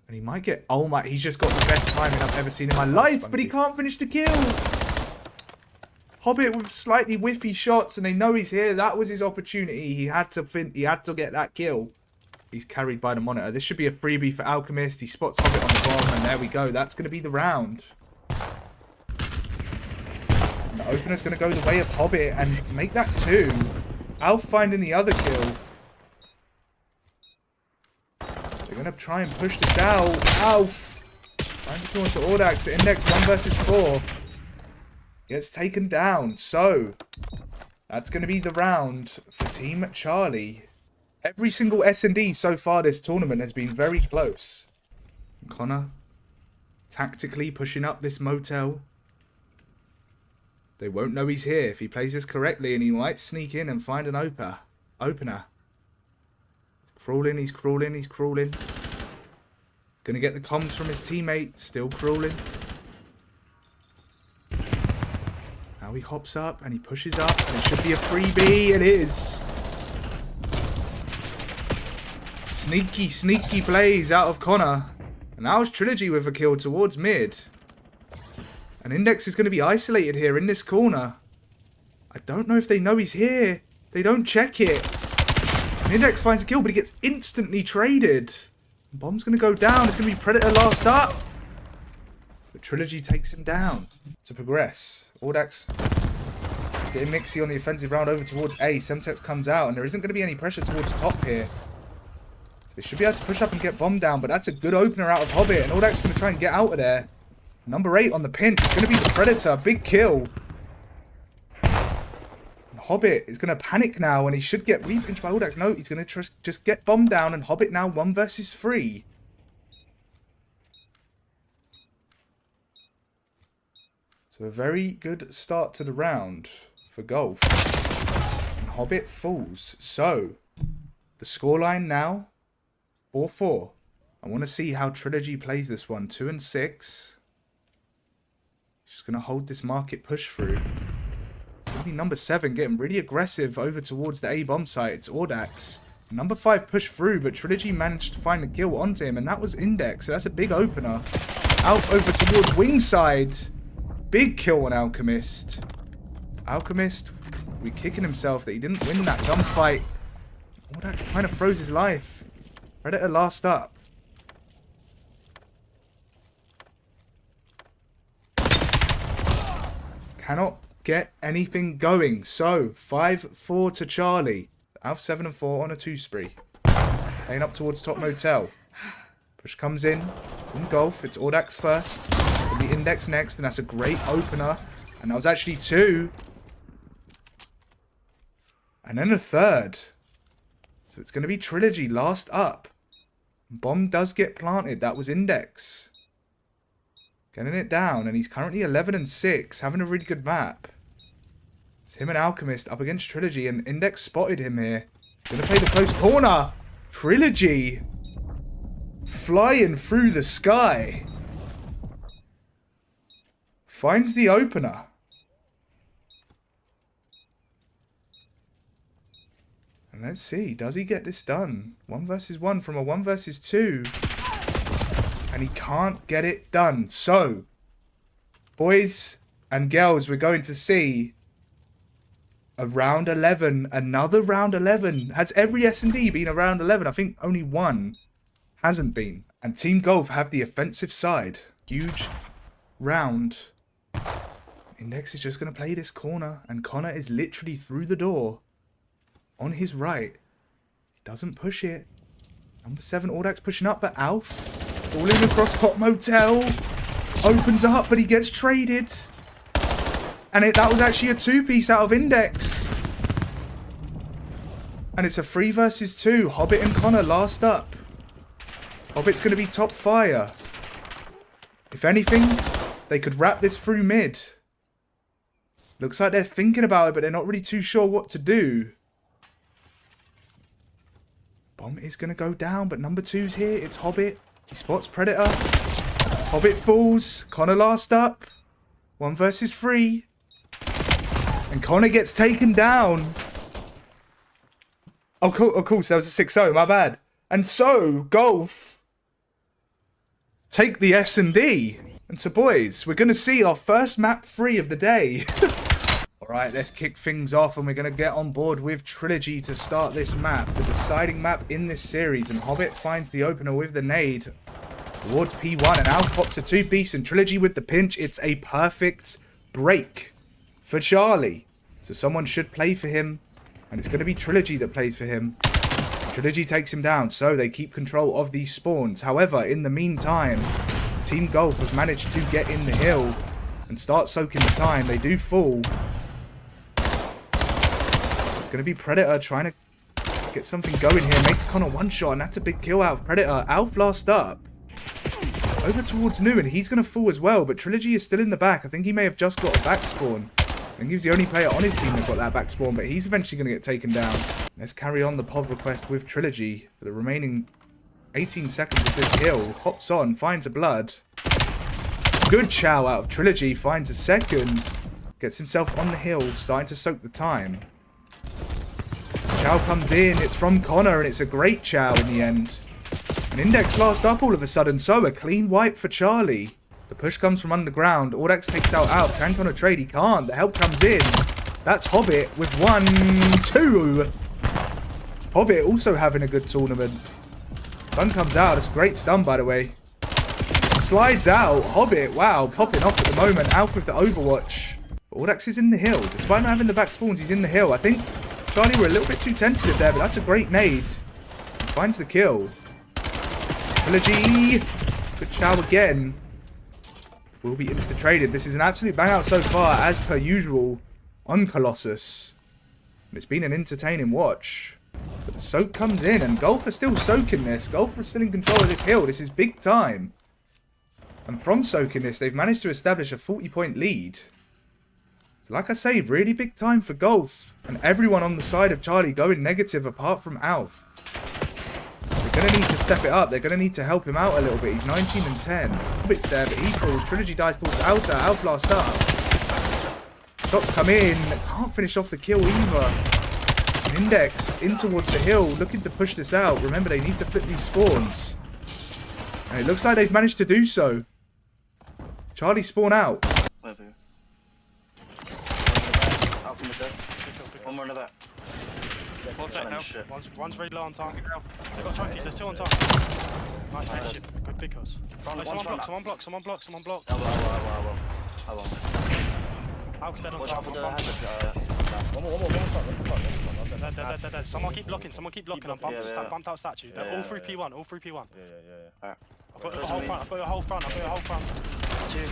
And he might get... Oh my... He's just got the best timing I've ever seen in my life. But he can't finish the kill. Hobbit with slightly whiffy shots. And they know he's here. That was his opportunity. He had to get that kill. He's carried by the monitor. This should be a freebie for Alchemist. He spots Hobbit on the bomb. And there we go. That's going to be the round. The opener's going to go the way of Hobbit and make that 2. Alf finding the other kill. going to try and push this out. Alf! Trying to go into Audax. Index 1 versus 4. Gets taken down. So, that's going to be the round for Team Charlie. Every single S&D so far this tournament has been very close. Connor tactically pushing up this motel. They won't know he's here if he plays this correctly, and he might sneak in and find an opener. Crawling, he's crawling, he's crawling. He's going to get the comms from his teammate, still crawling. Now he hops up and he pushes up, and it should be a freebie. It is. Sneaky, sneaky plays out of Connor. And now it's Trilogy with a kill towards mid. And Index is going to be isolated here in this corner. I don't know if they know he's here. They don't check it. And Index finds a kill, but he gets instantly traded. Bomb's going to go down. It's going to be Predator last up. But Trilogy takes him down to progress. Audax getting Mixie on the offensive round over towards A. Semtex comes out, and there isn't going to be any pressure towards top here. They should be able to push up and get bomb down, but that's a good opener out of Hobbit, and Audax is going to try and get out of there. Number 8 on the pinch. It's going to be the Predator. Big kill. And Hobbit is going to panic now, and he should get repinched by Audax. No, he's going to just get bombed down, and Hobbit now 1 versus 3. So a very good start to the round for Golf. And Hobbit falls. So, the scoreline now, 4-4. I want to see how Trilogy plays this one. 2 and 6. Just going to hold this market push through. It's going to be number 7 getting really aggressive over towards the A bomb site. It's Audax. Number 5 pushed through, but Trilogy managed to find a kill onto him, and that was Index. So that's a big opener. Alf over towards Wingside. Big kill on Alchemist. Alchemist, we kicking himself that he didn't win that gunfight. Audax kind of froze his life. Predator last up. Cannot get anything going. So, 5-4 to Charlie. Alf 7 and 4 on a 2 spree. Playing up towards top motel. Push comes in from Golf. It's Audax first. It'll be Index next, and that's a great opener. And that was actually 2. And then a 3rd. So it's going to be Trilogy last up. Bomb does get planted. That was Index. Getting it down, and he's currently 11 and 6, having a really good map. It's him and Alchemist up against Trilogy, and Index spotted him here. Gonna play the close corner. Trilogy flying through the sky. Finds the opener. And let's see, does he get this done? 1 versus 1 from a 1 versus 2. And he can't get it done. So, boys and girls, we're going to see a round 11. Another round 11. Has every S&D been a round 11? I think only 1 hasn't been. And Team Golf have the offensive side. Huge round. Index is just going to play this corner. And Connor is literally through the door. On his right. He doesn't push it. Number 7, Audax pushing up, but Alf falling across top motel. Opens up, but he gets traded. And that was actually a 2-piece out of Index. And it's a 3 versus 2. Hobbit and Connor last up. Hobbit's going to be top fire. If anything, they could wrap this through mid. Looks like they're thinking about it, but they're not really too sure what to do. Bomb is going to go down, but number 2's here. It's Hobbit. He spots Predator. Hobbit falls. Connor last up. 1 versus 3. And Connor gets taken down. Oh, cool. Of course, that was a 6-0. My bad. And so, Golf take the S&D. And so, boys, we're going to see our first map 3 of the day. Alright, let's kick things off, and we're going to get on board with Trilogy to start this map. The deciding map in this series, and Hobbit finds the opener with the nade towards P1, and Alf pops a 2-piece, and Trilogy with the pinch. It's a perfect break for Charlie. So someone should play for him, and it's going to be Trilogy that plays for him. Trilogy takes him down, so they keep control of these spawns. However, in the meantime, Team Golf has managed to get in the hill and start soaking the time. They do fall. It's going to be Predator trying to get something going here. Makes Connor one shot, and that's a big kill out of Predator. Alf last up. Over towards Nu, and he's going to fall as well, but Trilogy is still in the back. I think he may have just got a back spawn. I think he was the only player on his team that got that back spawn, but he's eventually going to get taken down. Let's carry on the POV request with Trilogy for the remaining 18 seconds of this hill. Hops on, finds a blood. Good chow out of Trilogy, finds a second. Gets himself on the hill, starting to soak the time. Chow comes in, it's from Connor, and it's a great chow in the end. An Index last up all of a sudden, so a clean wipe for Charlie. The push comes from underground. Audax takes out Alf. Can Connor trade? He can't. The help comes in. That's Hobbit with 1-2. Hobbit also having a good tournament. Stun comes out. That's a great stun, by the way. Slides out. Hobbit, wow, popping off at the moment. Alf with the Overwatch. But Audax is in the hill. Despite not having the back spawns, he's in the hill. I think Charlie were a little bit too tentative there, but that's a great nade. He finds the kill. Trilogy. Good chow again. Will be insta-traded. This is an absolute bang out so far, as per usual, on Colossus. And it's been an entertaining watch. But the soak comes in, and Golf are still soaking this. Golf are still in control of this hill. This is big time. And from soaking this, they've managed to establish a 40-point lead. So like I say, really big time for Golf. And everyone on the side of Charlie going negative apart from Alf. They're going to need to step it up. They're going to need to help him out a little bit. He's 19 and 10. Hobbit's there, but he falls. Trilogy dies towards Outer. Alf last up. Shots come in. Can't finish off the kill either. Index in towards the hill, looking to push this out. Remember, they need to flip these spawns. And it looks like they've managed to do so. Charlie spawn out. One more in the back. One's really low on time. They've got trophies, they're still on time. Nice headship, good pick us. Someone block. I won't. Alf's dead on Watch time. out for the One hazard. dead. Someone keep blocking. I'm bumped out statue. They're all through P1, Yeah. Alright. I've got your whole front. Two.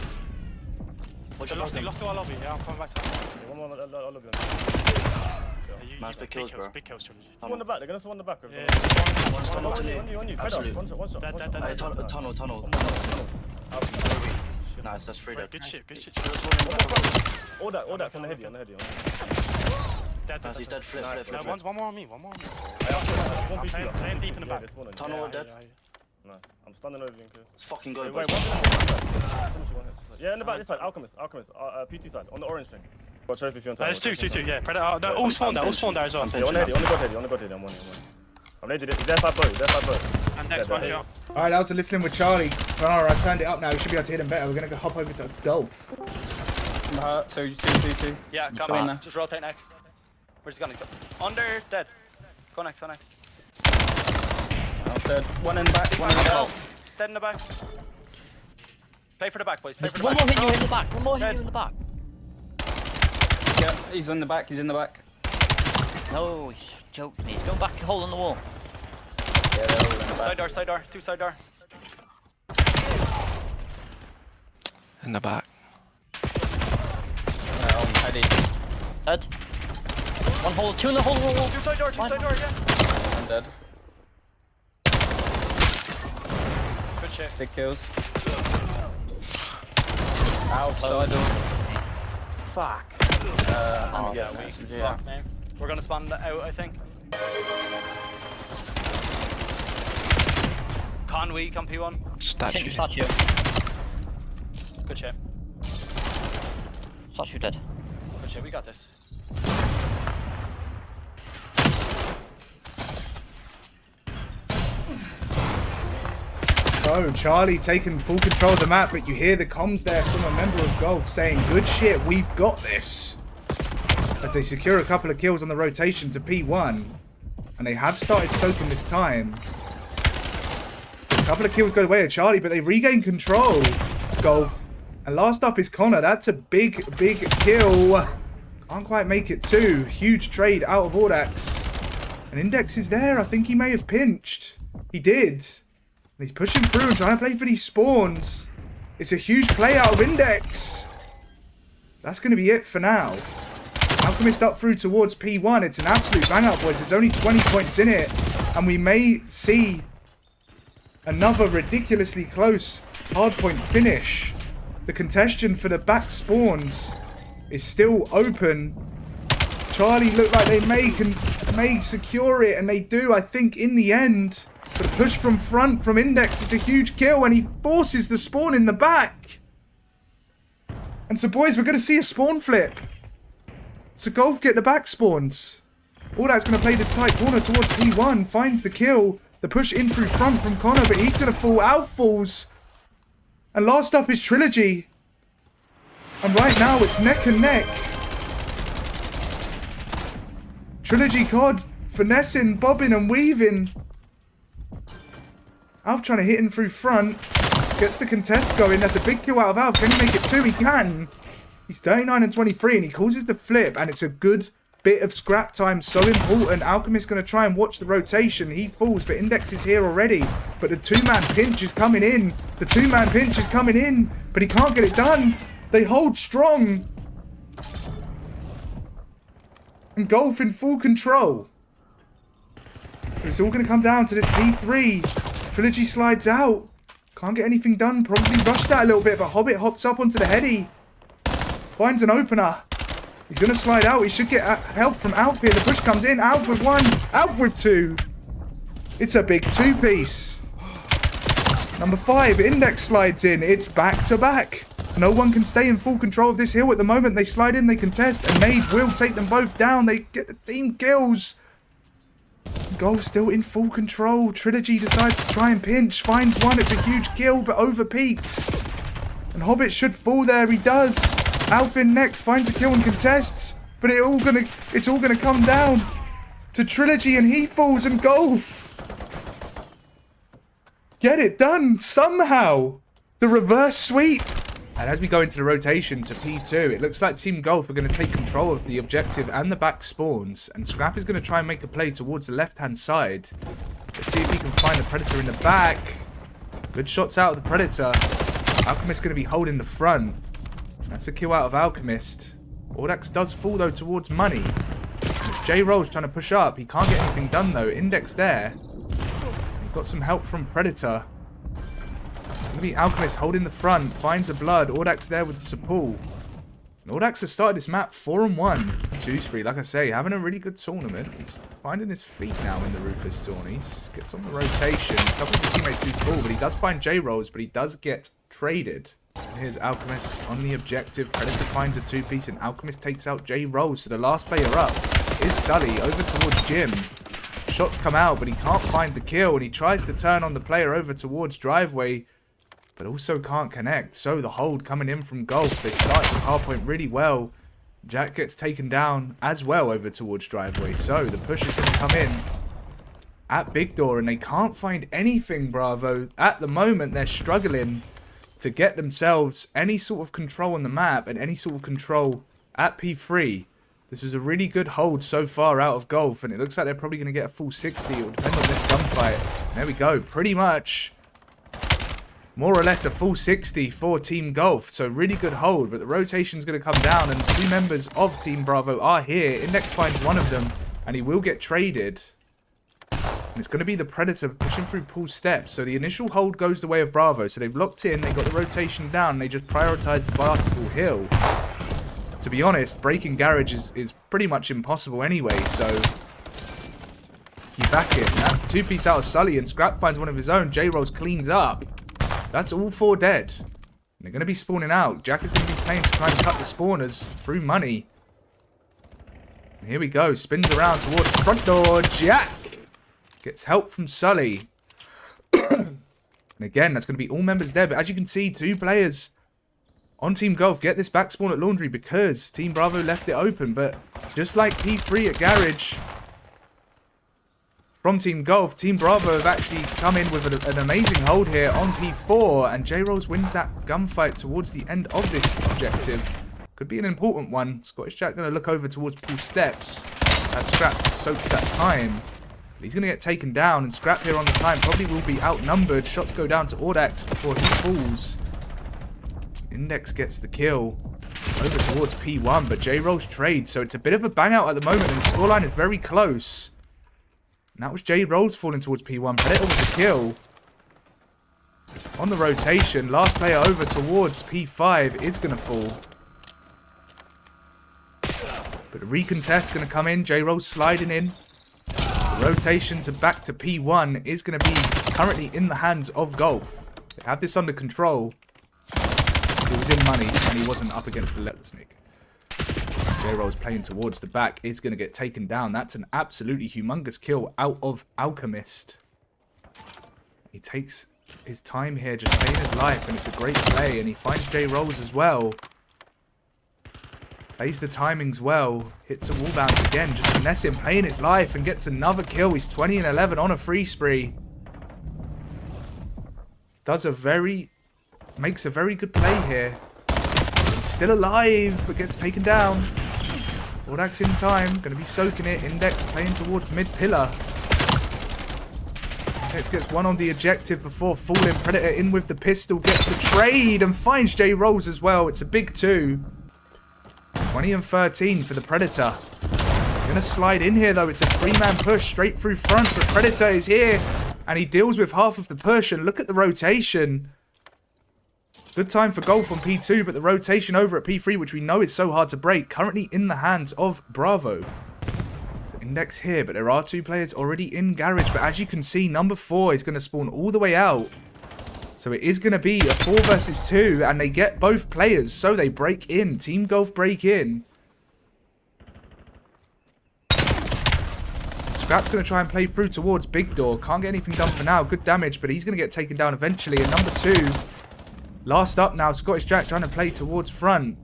Watch They out for them. lost to our lobby, yeah, I'm coming back to Nice big kills, bro. Big kills, Trilogy. One on the back, they're gonna spawn the back. Yeah. On you. Absolute. One shot. Hey, tunnel. Nice, that's free. Good shit. All that on the heady. Dead. He's dead. Flip. One more on me. I'm Playing deep in the back. Tunnel dead. No, I'm standing over you. It's fucking good, bro. Wait, yeah, in the back this side, Alchemist, PT side, on the orange thing. Got trophy if you want to. There's two, yeah. Predator, they're all spawned there as well. Yeah, on the heady, I'm one. I've naded it, he's there 5 boat. And next one shot. Alright, that was a listening with Charlie. Connor, I turned it up now. You should be able to hit him better. We're going to hop over to Golf. Two. Yeah, come on. Just rotate next. Where's he gonna go? Under, dead. Go next. Dead. One in the back. Dead in the back. Play for the back, boys. One more hit you in the back. Yeah, he's in the back. No, he's joking. He's going back, hole in the wall. Yeah, they're all in the back. Side door. Two side door. In the back. Dead. One hole, two in the hole. Two side door again. I'm dead. Good shit. Big kills. Outside door. Fuck. Yeah, Fuck, man. We're gonna spawn out, I think. Conway, come P1. Statue. Statue. Good shit. Statue dead. Good shit, we got this. So, Charlie taking full control of the map, but you hear the comms there from a member of Golf saying, good shit, we've got this. But they secure a couple of kills on the rotation to P1. And they have started soaking this time. A couple of kills go away at Charlie, but they regain control. Golf. And last up is Connor. That's a big kill. Can't quite make it two. Huge trade out of Audax. And Index is there. I think he may have pinched. He did. And he's pushing through and trying to play for these spawns. It's a huge play out of Index. That's going to be it for now. Alchemist up through towards P1. It's an absolute bang-up, boys. There's only 20 points in it. And we may see another ridiculously close hardpoint finish. The contention for the back spawns is still open. Charlie look like they may secure it, and they do, I think, in the end. But a push from front from Index is a huge kill, and he forces the spawn in the back. And so, boys, we're going to see a spawn flip. So Golf get the back spawns. All that's going to play this tight corner towards P1. Finds the kill. The push in through front from Connor, but he's going to fall. Out falls. And last up is Trilogy. And right now it's neck and neck. Trilogy COD finessing, bobbing and weaving. Alf trying to hit him through front. Gets the contest going. That's a big kill out of Alf. Can he make it 2? He can. He's 39 and 23 and he causes the flip. And it's a good bit of scrap time. So important. Alchemist going to try and watch the rotation. He falls, but Index is here already. But the two-man pinch is coming in. The two-man pinch is coming in. But he can't get it done. They hold strong. And Golf in full control. But it's all going to come down to this P3. Trilogy slides out. Can't get anything done. Probably rushed that a little bit, but Hobbit hops up onto the heady. Finds an opener. He's going to slide out. He should get help from Alf here. The push comes in. Alf with 1. Alf with 2. It's a big 2-piece. Number 5. Index slides in. It's back to back. No one can stay in full control of this hill at the moment. They slide in. They contest. And Nade will take them both down. They get the team kills. Golf still in full control. Trilogy decides to try and pinch. Finds one. It's a huge kill, but over peaks. And Hobbit should fall there. He does. Alfin next finds a kill and contests. But it's all gonna come down to Trilogy, and he falls, and Golf get it done somehow. The reverse sweep. And as we go into the rotation to P2, it looks like Team Golf are going to take control of the objective and the back spawns. And Scrap is going to try and make a play towards the left-hand side. Let's see if he can find the Predator in the back. Good shots out of the Predator. Alchemist going to be holding the front. That's a kill out of Alchemist. Audax does fall, though, towards Money. J-Roll's trying to push up. He can't get anything done, though. Index there. He's got some help from Predator. Going to be Alchemist holding the front, finds a blood. Audax there with the support. And Audax has started this map 4-1. 2 spree, like I say, having a really good tournament. He's finding his feet now in the Ruthless tourneys. Gets on the rotation. A couple of his teammates do fall, but he does find J-Rolls, but he does get traded. And here's Alchemist on the objective. Predator finds a 2-piece, and Alchemist takes out J-Rolls. So the last player up is Sully over towards Jim. Shots come out, but he can't find the kill, and he tries to turn on the player over towards Driveway, but also can't connect. So the hold coming in from Golf. They start this hardpoint really well. Jack gets taken down as well over towards Driveway. So the push is going to come in at Big Door, and they can't find anything, Bravo. At the moment, they're struggling to get themselves any sort of control on the map and any sort of control at P3. This was a really good hold so far out of Golf, and it looks like they're probably going to get a full 60. It will depend on this gunfight. There we go. Pretty much more or less a full 60 for Team Golf. So really good hold, but the rotation's going to come down, and 2 members of Team Bravo are here. Index finds one of them, and he will get traded. And it's going to be the Predator pushing through pool steps. So the initial hold goes the way of Bravo. So they've locked in, they got the rotation down, and they just prioritize the basketball hill. To be honest, breaking Garage is pretty much impossible anyway, so you back it. That's a 2-piece out of Sully, and Scrap finds one of his own. J-Rolls cleans up. That's all 4 dead. And they're going to be spawning out. Jack is going to be playing to try and cut the spawners through Money. And here we go. Spins around towards the front door. Jack gets help from Sully. And again, that's going to be all members there. But as you can see, 2 players on Team Golf get this back spawn at Laundry because Team Bravo left it open. But just like P3 at Garage, from Team Golf, Team Bravo have actually come in with an amazing hold here on P4, and J-Rolls wins that gunfight towards the end of this objective. Could be an important one. Scottish Jack going to look over towards pool steps. That Scrap soaks that time. He's going to get taken down, and Scrap here on the time probably will be outnumbered. Shots go down to Audax before he falls. Index gets the kill over towards P1, but J-Rolls trades, so it's a bit of a bang out at the moment, and the scoreline is very close. And that was J-Rolls falling towards P1. Predator with the kill. On the rotation, last player over towards P5 is going to fall. But the recontest going to come in. J-Rolls sliding in. The rotation to back to P1 is going to be currently in the hands of Golf. They have this under control. He was in money and he wasn't up against the Letlessnick. J-Rolls playing towards the back is going to get taken down. That's an absolutely humongous kill out of Alchemist. He takes his time here just playing his life, and it's a great play, and he finds J-Rolls as well. Plays the timings well, hits a wall bounce again, just finesse him, playing his life, and gets another kill. He's 20 and 11 on a free spree. Makes a very good play here. He's still alive, but gets taken down. Audax in time, going to be soaking it. Index playing towards mid pillar. Index gets one on the objective before falling. Predator in with the pistol, gets the trade, and finds J-Rolls as well. It's a big 2. 20 and 13 for the Predator. Going to slide in here though. It's a 3-man push straight through front, but Predator is here, and he deals with half of the push, and look at the rotation. Good time for Golf on P2, but the rotation over at P3, which we know is so hard to break, currently in the hands of Bravo. So Index here, but there are 2 players already in garage. But as you can see, number 4 is going to spawn all the way out. So it is going to be a 4 versus 2, and they get both players, so they break in. Team Golf break in. Scrap's going to try and play through towards Big Door. Can't get anything done for now. Good damage, but he's going to get taken down eventually. And number 2... last up now, Scottish Jack trying to play towards front.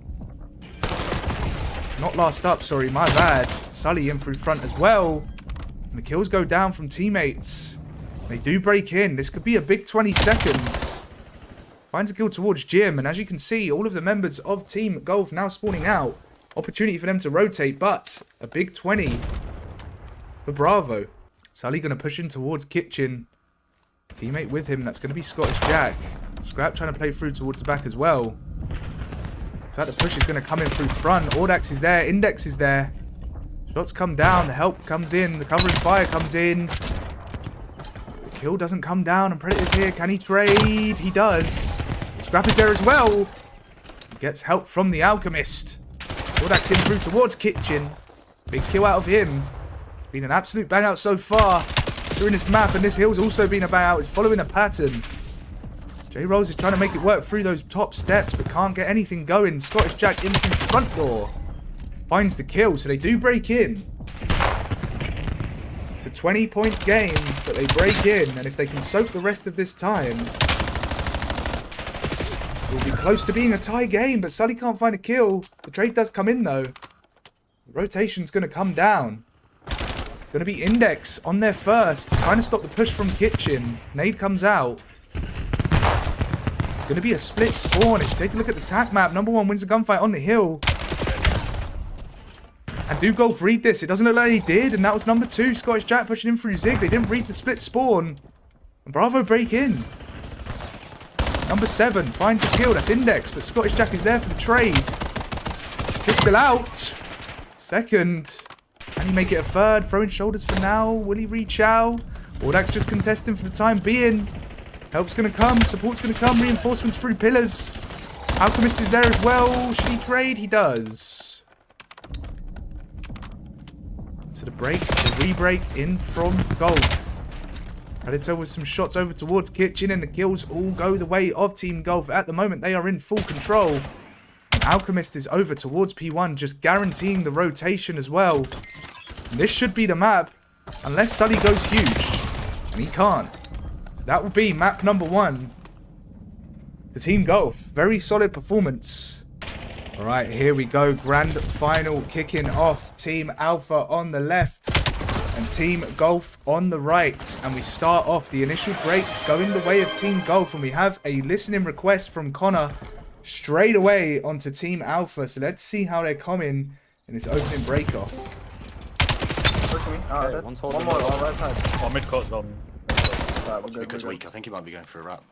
Not last up, sorry, my bad. Sully in through front as well. And the kills go down from teammates. They do break in. This could be a big 20 seconds. Finds a kill towards Jim. And as you can see, all of the members of Team Golf now spawning out. Opportunity for them to rotate, but a big 20 for Bravo. Sully going to push in towards Kitchen. Teammate with him, that's going to be Scottish Jack. Scrap trying to play through towards the back as well. Looks like the push is going to come in through front. Audax is there. Index is there. Shots come down. The help comes in. The covering fire comes in. The kill doesn't come down. And Predator's here. Can he trade? He does. Scrap is there as well. He gets help from the Alchemist. Audax in through towards Kitchen. Big kill out of him. It's been an absolute bang out so far during this map. And this hill's also been a bang out. It's following a pattern. J-Rolls is trying to make it work through those top steps, but can't get anything going. Scottish Jack in through front door. Finds the kill, so they do break in. It's a 20-point game, but they break in. And if they can soak the rest of this time, it will be close to being a tie game, but Sully can't find a kill. The trade does come in, though. The rotation's going to come down. It's going to be Index on their first, trying to stop the push from Kitchen. Nade comes out. Going to be a split spawn. If you take a look at the attack map, number 1 wins the gunfight on the hill. And do Golf read this? It doesn't look like he did, and that was number 2, Scottish Jack pushing in through Zig. They didn't read the split spawn. And Bravo break in. Number 7 finds a kill. That's Index, but Scottish Jack is there for the trade. Pistol out. Second. Can he make it a third? Throwing shoulders for now. Will he reach out? Audax just contesting for the time being. Help's going to come. Support's going to come. Reinforcements through pillars. Alchemist is there as well. Should he trade? He does. So the break, the re-break in from Golf. Predator with some shots over towards Kitchen, and the kills all go the way of Team Golf. At the moment, they are in full control. And Alchemist is over towards P1, just guaranteeing the rotation as well. And this should be the map, unless Sully goes huge. And he can't. That will be map number 1. The Team Golf. Very solid performance. Alright, here we go. Grand final kicking off. Team Alpha on the left and Team Golf on the right. And we start off the initial break going the way of Team Golf. And we have a listening request from Connor straight away onto Team Alpha. So let's see how they're coming in this opening break off. Push me. Okay, one's holding One more the on right side. Oh, mid court's gone. Right, we're good. Because weak. I think he might be going for a wrap.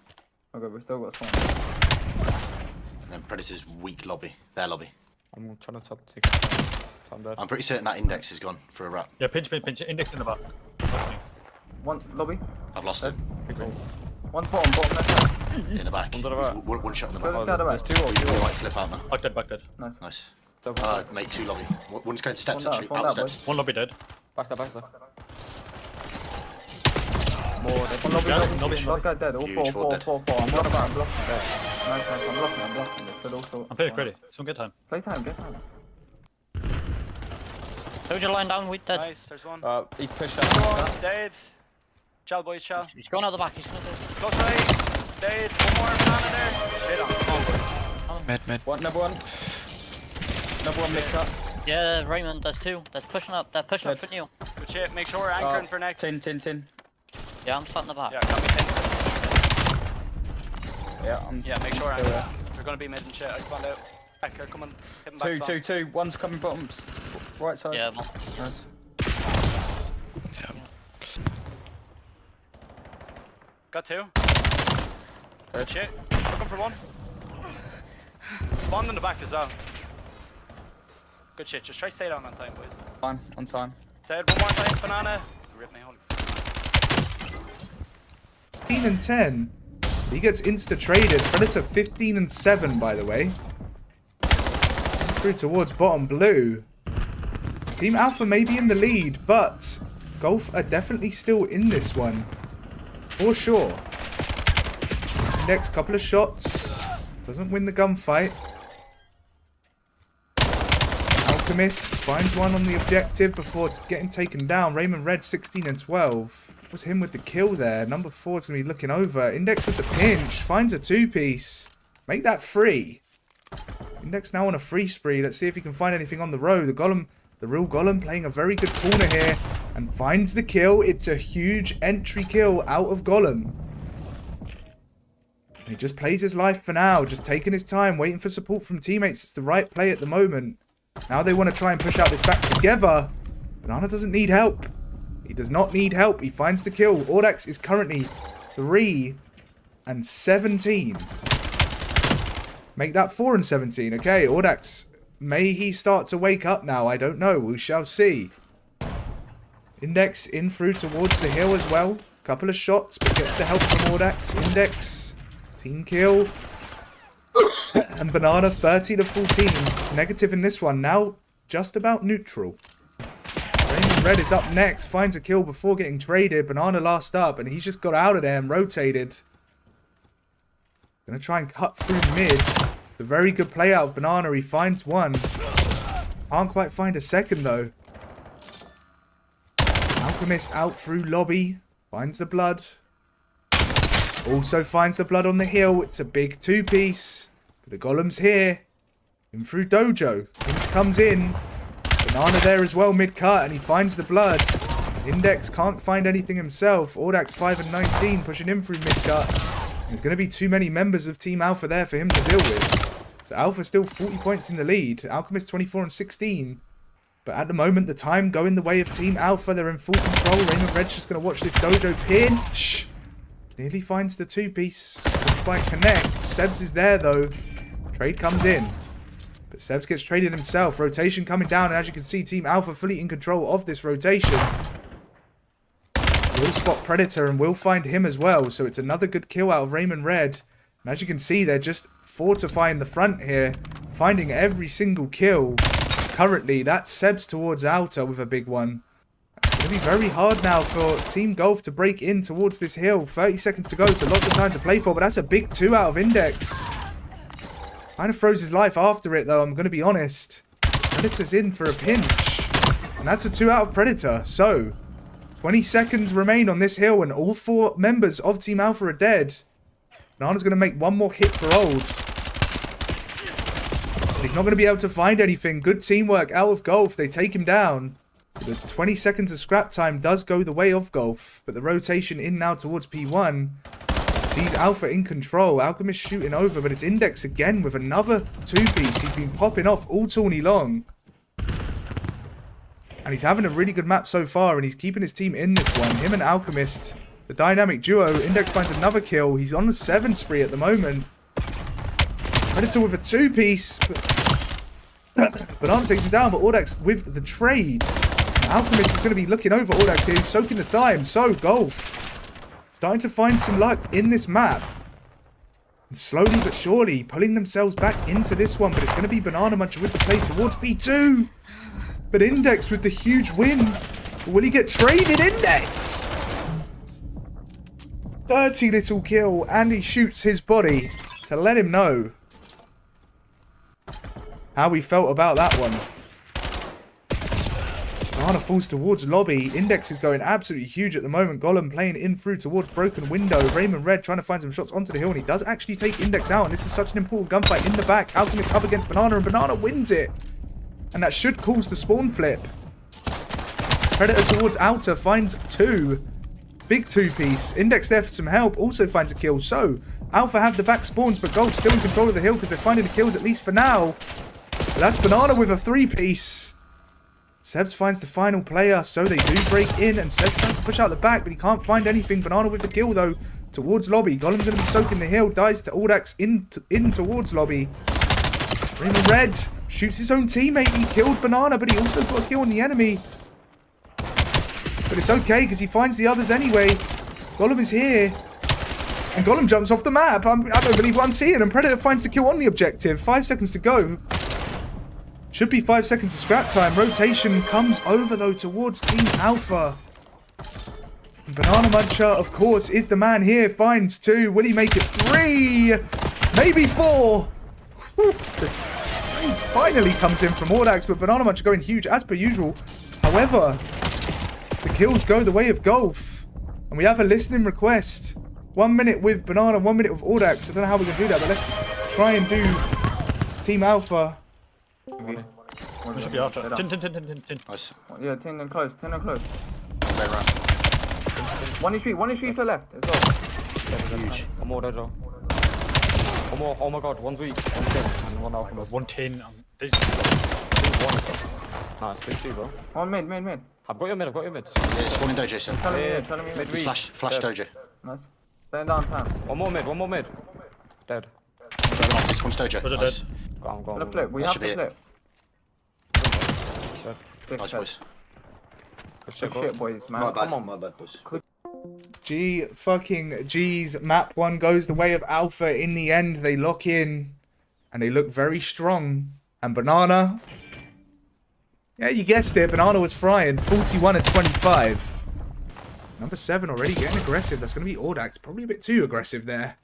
Okay, we still got spawn. And then Predator's weak lobby. Their lobby. I'm trying to take it. I'm dead. I'm pretty certain that index is gone for a wrap. Yeah, pinch. Index in the back. One lobby. I've lost him. One bottom left side. In the back. Under the right. One shot in the Go back. the other way. There's two or You two. might flip out now. Back dead. Nice. Nice. Double. Mate, 2 lobby. One's going steps One down, actually. one Out down, steps. One lobby dead. Backstab. More. One lobby. Last guy dead. All Huge, four. dead. I'm blocking. I'm blocking. Nice. I'm blocking. They could also. I'm playing ready. Someone get time. Play time. Get time. Soldier line down with dead. Nice, there's one. He's pushed out. One, dead. Chal, boys, chal. He's going out the back. He's going to Close right. Dead. One more banana there. Shit on. Come on, boys. Mid. What? Number one. Number one mid cut. Yeah, Raymond, there's two. That's pushing up. They're pushing up for you. Good shit. Make sure we're anchoring for next. Tin. Yeah, I'm starting the back. Yeah, got me tin. Yeah, Make sure we're still anchoring. there. They're gonna be mid and shit. I spawned out. Back here, come on. Hit them back. spawn. Two. One's coming bottoms. Right side. Yeah, Nice. Got 2. Good shit. Looking for 1. Spawned in the back as well. Good shit. Just try stay down on time, boys. Fine. On time. Dead. One more time. Banana. Rip me. Holy. 15 and 10. He gets insta-traded. Predator 15 and 7, by the way. Through towards bottom blue. Team Alpha may be in the lead, but Golf are definitely still in this one. For sure. Next couple of shots. Doesn't win the gunfight. Alchemist finds one on the objective before getting taken down. Raymond Red 16 and 12. Was him with the kill there. Number 4 is going to be looking over. Index with the pinch. Finds a 2-piece. Make that 3. Index now on a free spree. Let's see if he can find anything on the road. The Golem, the real Golem, playing a very good corner here. And finds the kill. It's a huge entry kill out of Golem. He just plays his life for now. Just taking his time. Waiting for support from teammates. It's the right play at the moment. Now they want to try and push out this back together. Banana doesn't need help. He does not need help. He finds the kill. Audax is currently 3 and 17. Make that 4 and 17. Okay, Audax, may he start to wake up now? I don't know. We shall see. Index in through towards the hill as well. Couple of shots, but gets the help from Audax. Index, team kill. And Banana 30 to 14. Negative in this one. Now just about neutral. Raymond Red is up next. Finds a kill before getting traded. Banana last up. And he's just got out of there and rotated. Gonna try and cut through mid. It's a very good play out of Banana. He finds one. Can't quite find a second though. Alchemist out through lobby. Finds the blood. Also finds the blood on the hill. It's a big 2-piece. The Golem's here. In through Dojo. Pinch comes in. Banana there as well mid-cut. And he finds the blood. Index can't find anything himself. Audax 5 and 19. Pushing him through mid-cut. There's going to be too many members of Team Alpha there for him to deal with. So Alpha still 40 points in the lead. Alchemist 24 and 16. But at the moment, the time going the way of Team Alpha. They're in full control. Raymond Red's just going to watch this Dojo pinch. Nearly finds the 2-piece. Doesn't quite connect. Sebs is there though. Trade comes in. But Sebs gets traded himself. Rotation coming down. And as you can see, Team Alpha fully in control of this rotation. Will spot Predator and will find him as well. So it's another good kill out of Raymond Red. And as you can see, they're just fortifying the front here. Finding every single kill. Currently, that's Sebs towards Outer with a big one. It's going to be very hard now for Team Golf to break in towards this hill. 30 seconds to go, so lots of time to play for. But that's a big 2 out of Index. Kind of throws his life after it, though, I'm going to be honest. Predator's in for a pinch. And that's a 2 out of Predator. So, 20 seconds remain on this hill, and all 4 members of Team Alpha are dead. Banana's going to make one more hit for old. But he's not going to be able to find anything. Good teamwork out of Golf. They take him down. So the 20 seconds of scrap time does go the way of Golf. But the rotation in now towards P1 sees Alpha in control. Alchemist shooting over, but it's Index again with another 2-piece. He's been popping off all tourney long. And he's having a really good map so far, and he's keeping his team in this one. Him and Alchemist, the dynamic duo. Index finds another kill. He's on a 7 spree at the moment. Predator with a 2-piece. Banana takes him down, but Audax with the trade. Alchemist is going to be looking over Audax here, soaking the time. So, Golf starting to find some luck in this map. And slowly but surely pulling themselves back into this one. But it's going to be Banana Muncher with the play towards P2. But Index with the huge win. Will he get traded, Index? 30 little kill, and he shoots his body to let him know how he felt about that one. Banana falls towards lobby. Index is going absolutely huge at the moment. Golem playing in through towards broken window. Raymond Red trying to find some shots onto the hill, and he does actually take Index out. And this is such an important gunfight in the back. Alchemist up against Banana, and Banana wins it. And that should cause the spawn flip. Predator towards Outer finds 2. Big 2-piece. Index there for some help. Also finds a kill. So, Alpha have the back spawns, but Golf still in control of the hill because they're finding the kills at least for now. But that's Banana with a 3-piece. Sebs finds the final player, so they do break in, and Sebs tries to push out the back, but he can't find anything. Banana with the kill, though, towards lobby. Golem's going to be soaking the hill, dies to Audax in towards lobby. Raymond Red shoots his own teammate. He killed Banana, but he also got a kill on the enemy. But it's okay, because he finds the others anyway. Golem is here. And Golem jumps off the map. I don't believe what I'm seeing. And Predator finds the kill on the objective. 5 seconds to go. Should be 5 seconds of scrap time. Rotation comes over, though, towards Team Alpha. And Banana Muncher, of course, is the man here. Finds 2. Will he make it 3? Maybe 4. The trade finally comes in from Audax, but Banana Muncher going huge as per usual. However, the kills go the way of Golf. And we have a listening request. 1 minute with Banana, 1 minute with Audax. I don't know how we can do that, but let's try and do Team Alpha. We should be after. Tin. Nice. Yeah, 10 and close, 10 and close. One is street to the left as well. Huge. One more dojo. One more, oh my god, one's weak. One tin and one alchemist. 1 tin. Nice, big 2, bro. On mid. I've got your mid. Yeah, spawning dojo, sir. Telling me mid. Flash dojo. Nice. Staying downtown. One more mid. Dead. This one's dojo. Was it Nice. dead? Go on. The flip, we That have should to be flip. Nice, boys. Good shit, boys, man. My bad. Come on. My bad, boys. G's. Map 1 goes the way of Alpha in the end. They lock in. And they look very strong. And Banana. Yeah, you guessed it. Banana was frying. 41 and 25. Number 7 already getting aggressive. That's going to be Audax. Probably a bit too aggressive there.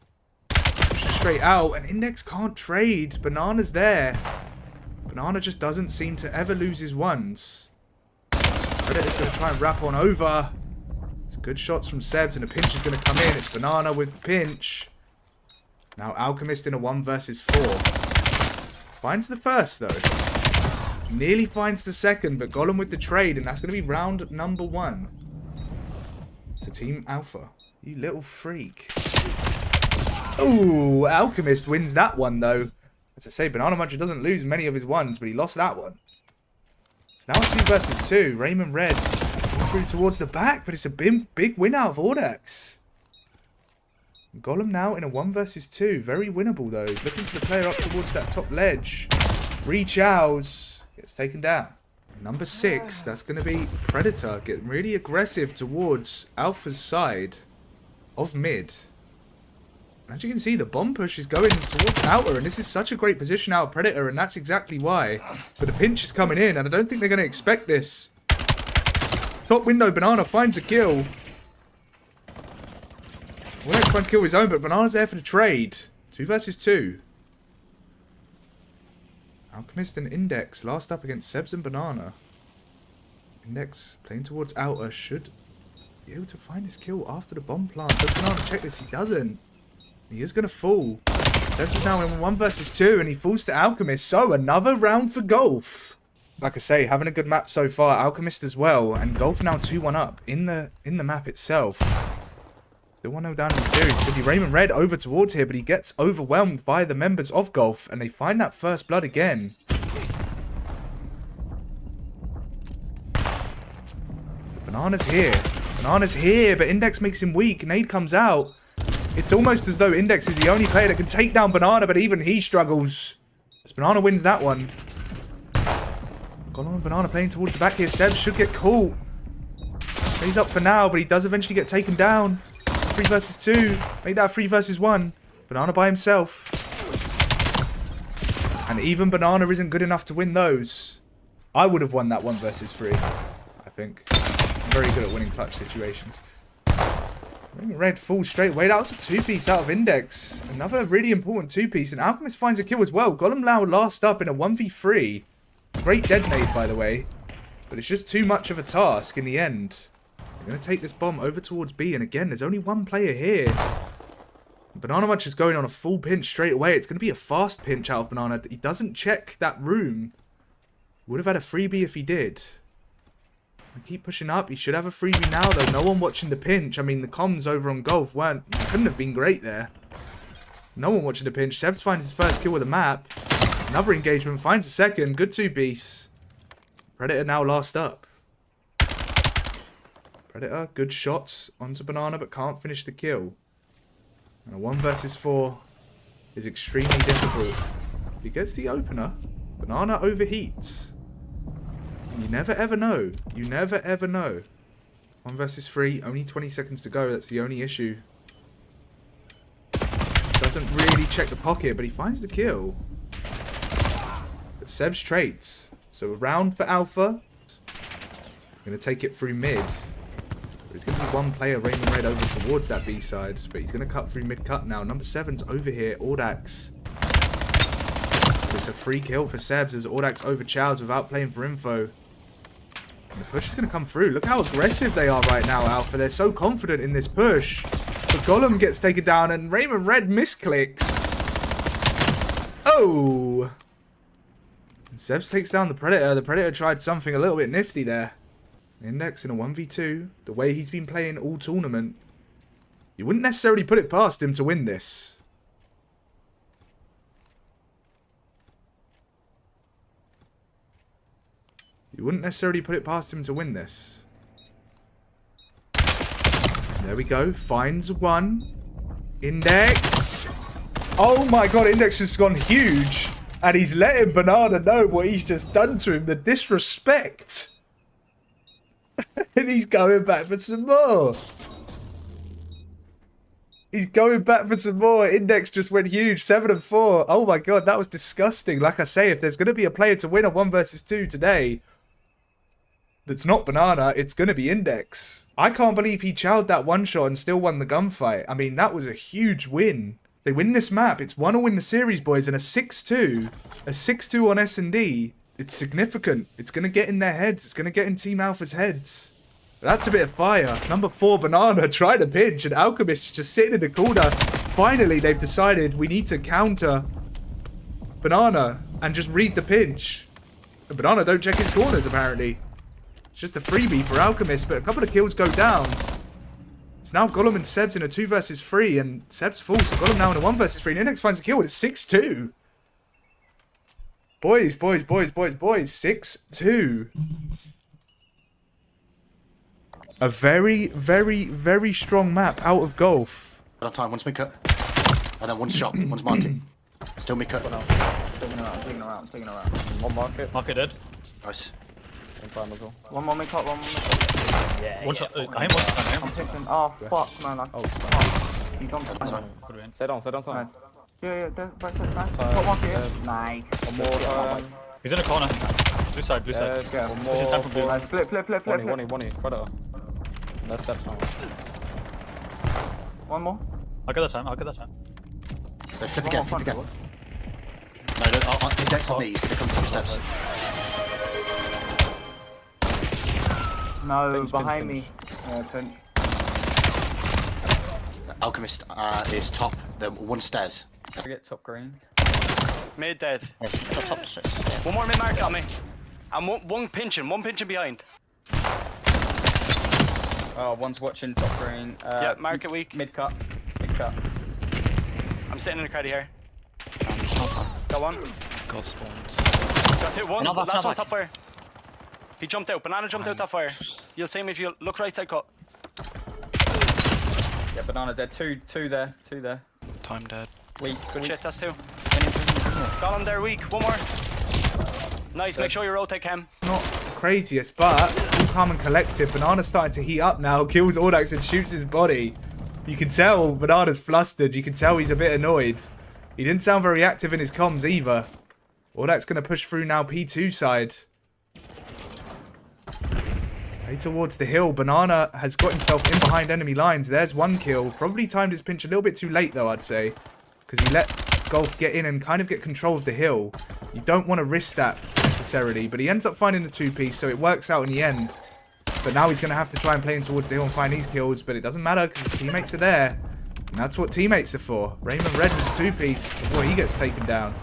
Straight out. And Index can't trade. Banana's there. Banana just doesn't seem to ever lose his ones. Predator's going to try and wrap on over. It's good shots from Sebs, and a pinch is going to come in. It's Banana with the pinch. Now Alchemist in a 1 versus 4. Finds the first, though. Nearly finds the second, but Golem with the trade, and that's going to be round number 1. To Team Alpha. You little freak. Ooh, Alchemist wins that one, though. As I say, Banana Muncher doesn't lose many of his ones, but he lost that one. It's now 2 versus 2. Raymond Red through towards the back, but it's a big win out of Audax. Golem now in a 1 versus 2. Very winnable, though. He's looking for the player up towards that top ledge. Reach out. Gets taken down. Number 6, that's going to be Predator. Getting really aggressive towards Alpha's side of mid. As you can see, the bomb push is going towards Outer, and this is such a great position out of Predator, and that's exactly why. But the pinch is coming in, and I don't think they're going to expect this. Top window, Banana finds a kill. Audax finds a kill of his own, but Banana's there for the trade. 2 versus 2. Alchemist and Index last up against Sebs and Banana. Index playing towards Outer should be able to find his kill after the bomb plant. Does Banana check this? He doesn't. He is going to fall. Sebs is now in 1 versus 2, and he falls to Alchemist. So, another round for Golf. Like I say, having a good map so far. Alchemist as well. And Golf now 2-1 up in the map itself. Still 1-0 down in the series. It's going to be Raymond Red over towards here, but he gets overwhelmed by the members of Golf, and they find that first blood again. Banana's here. Banana's here, but Index makes him weak. Nade comes out. It's almost as though Index is the only player that can take down Banana, but even he struggles. As Banana wins that one. Golem and Banana playing towards the back here. Seb should get caught. He's up for now, but he does eventually get taken down. 3 versus 2. Make that 3 versus 1. Banana by himself. And even Banana isn't good enough to win those. I would have won that 1 versus 3. I think. I'm very good at winning clutch situations. Red falls straight away. That was a 2-piece out of Index. Another really important 2-piece. And Alchemist finds a kill as well. Golem now last up in a 1v3. Great dead nade, by the way. But it's just too much of a task in the end. They're going to take this bomb over towards B. And again, there's only 1 player here. Banana Munch is going on a full pinch straight away. It's going to be a fast pinch out of Banana. He doesn't check that room. Would have had a freebie if he did. Keep pushing up. He should have a freebie now, though. No one watching the pinch. I mean, the comms over on Golf couldn't have been great there. No one watching the pinch. Sebs finds his first kill with a map. Another engagement. Finds a second. Good 2-piece. Predator now last up. Predator, good shots onto Banana, but can't finish the kill. And a 1 versus 4 is extremely difficult. He gets the opener. Banana overheats. You never ever know. You never ever know. 1 versus 3. Only 20 seconds to go. That's the only issue. Doesn't really check the pocket, but he finds the kill. But Seb's traits. So a round for Alpha. Going to take it through mid. There's going to be 1 player raining red over towards that B side. But he's going to cut through mid cut now. Number 7's over here. Audax. It's a free kill for Sebs as Audax overchows without playing for info. And the push is going to come through. Look how aggressive they are right now, Alpha. They're so confident in this push. But Golem gets taken down and Raymond Red misclicks. Oh! And Sebs takes down the Predator. The Predator tried something a little bit nifty there. Index in a 1v2. The way he's been playing all tournament. You wouldn't necessarily put it past him to win this. You wouldn't necessarily put it past him to win this. There we go. Finds 1. Index. Oh my god, Index has gone huge. And he's letting Banana know what he's just done to him. The disrespect. And he's going back for some more. He's going back for some more. Index just went huge. 7 and 4. Oh my god, that was disgusting. Like I say, if there's going to be a player to win a 1 versus 2 today... that's not Banana, it's going to be Index. I can't believe he chowed that 1 shot and still won the gunfight. I mean, that was a huge win. They win this map. It's 1-0 in the series, boys, and a 6-2. A 6-2 on S&D. It's significant. It's going to get in their heads. It's going to get in Team Alpha's heads. That's a bit of fire. Number 4, Banana, trying to pinch, and Alchemist is just sitting in the corner. Finally, they've decided we need to counter Banana and just read the pinch. And Banana don't check his corners, apparently. It's just a freebie for Alchemist, but a couple of kills go down. It's now Golem and Sebs in a 2 versus 3, and Sebs falls, so Golem now in a 1 versus 3, and Index finds a kill, and it's 6-2. Boys, 6-2. A very, very, very strong map out of Golf. On time, 1's mid cut. And then 1's shot, 1's market. Still mid cut. Taking around. 1 market. Market dead. Nice. On time as well. 1 more mid cut, 1 more mid cut. Yeah, 1 shot. I him 1 shot. I'm picking. Oh, fuck, man. Fuck. He jumped on time. Stay down, time. Nice. Yeah, right side, nice. Got 1 here. Nice. 1 more. He's in a corner. Blue side. Yeah. 1 Pushing time from blue. Nice. Flip. One. Predator. That's steps now. 1 more. I'll get that time. They flip again. No, Index on me. Here comes 2 steps. No, Pinch, behind pinch. me. Yeah, pinch. Alchemist is top. Then 1 stairs. Get top green. Mid dead. Yes, top 6. Yeah. 1 more mid mark on me. And one pinching behind. Oh, 1's watching top green. Yeah, market weak. Mid cut. I'm sitting in the crowd here. Got 1. God spawns. Got 2. 1. Another, Last one's another. top fire. He jumped out. Banana jumped out top fire. You'll see him if you look right side cut. Yeah, banana dead. Two there. Time dead. Weak. Good shit, that's 2. Got him there, weak. 1 more. Nice, make sure you rotate Cam. Not craziest, but all calm and collective. Banana's starting to heat up now. Kills Audax and shoots his body. You can tell Banana's flustered. You can tell he's a bit annoyed. He didn't sound very active in his comms either. Audax going to push through now P2 side. Way towards the hill. Banana has got himself in behind enemy lines. There's 1 kill. Probably timed his pinch a little bit too late though, I'd say. Because he let Golf get in and kind of get control of the hill. You don't want to risk that necessarily. But he ends up finding the 2-piece, so it works out in the end. But now he's going to have to try and play in towards the hill and find these kills. But it doesn't matter because his teammates are there. And that's what teammates are for. Raymond Red with the 2-piece before he gets taken down.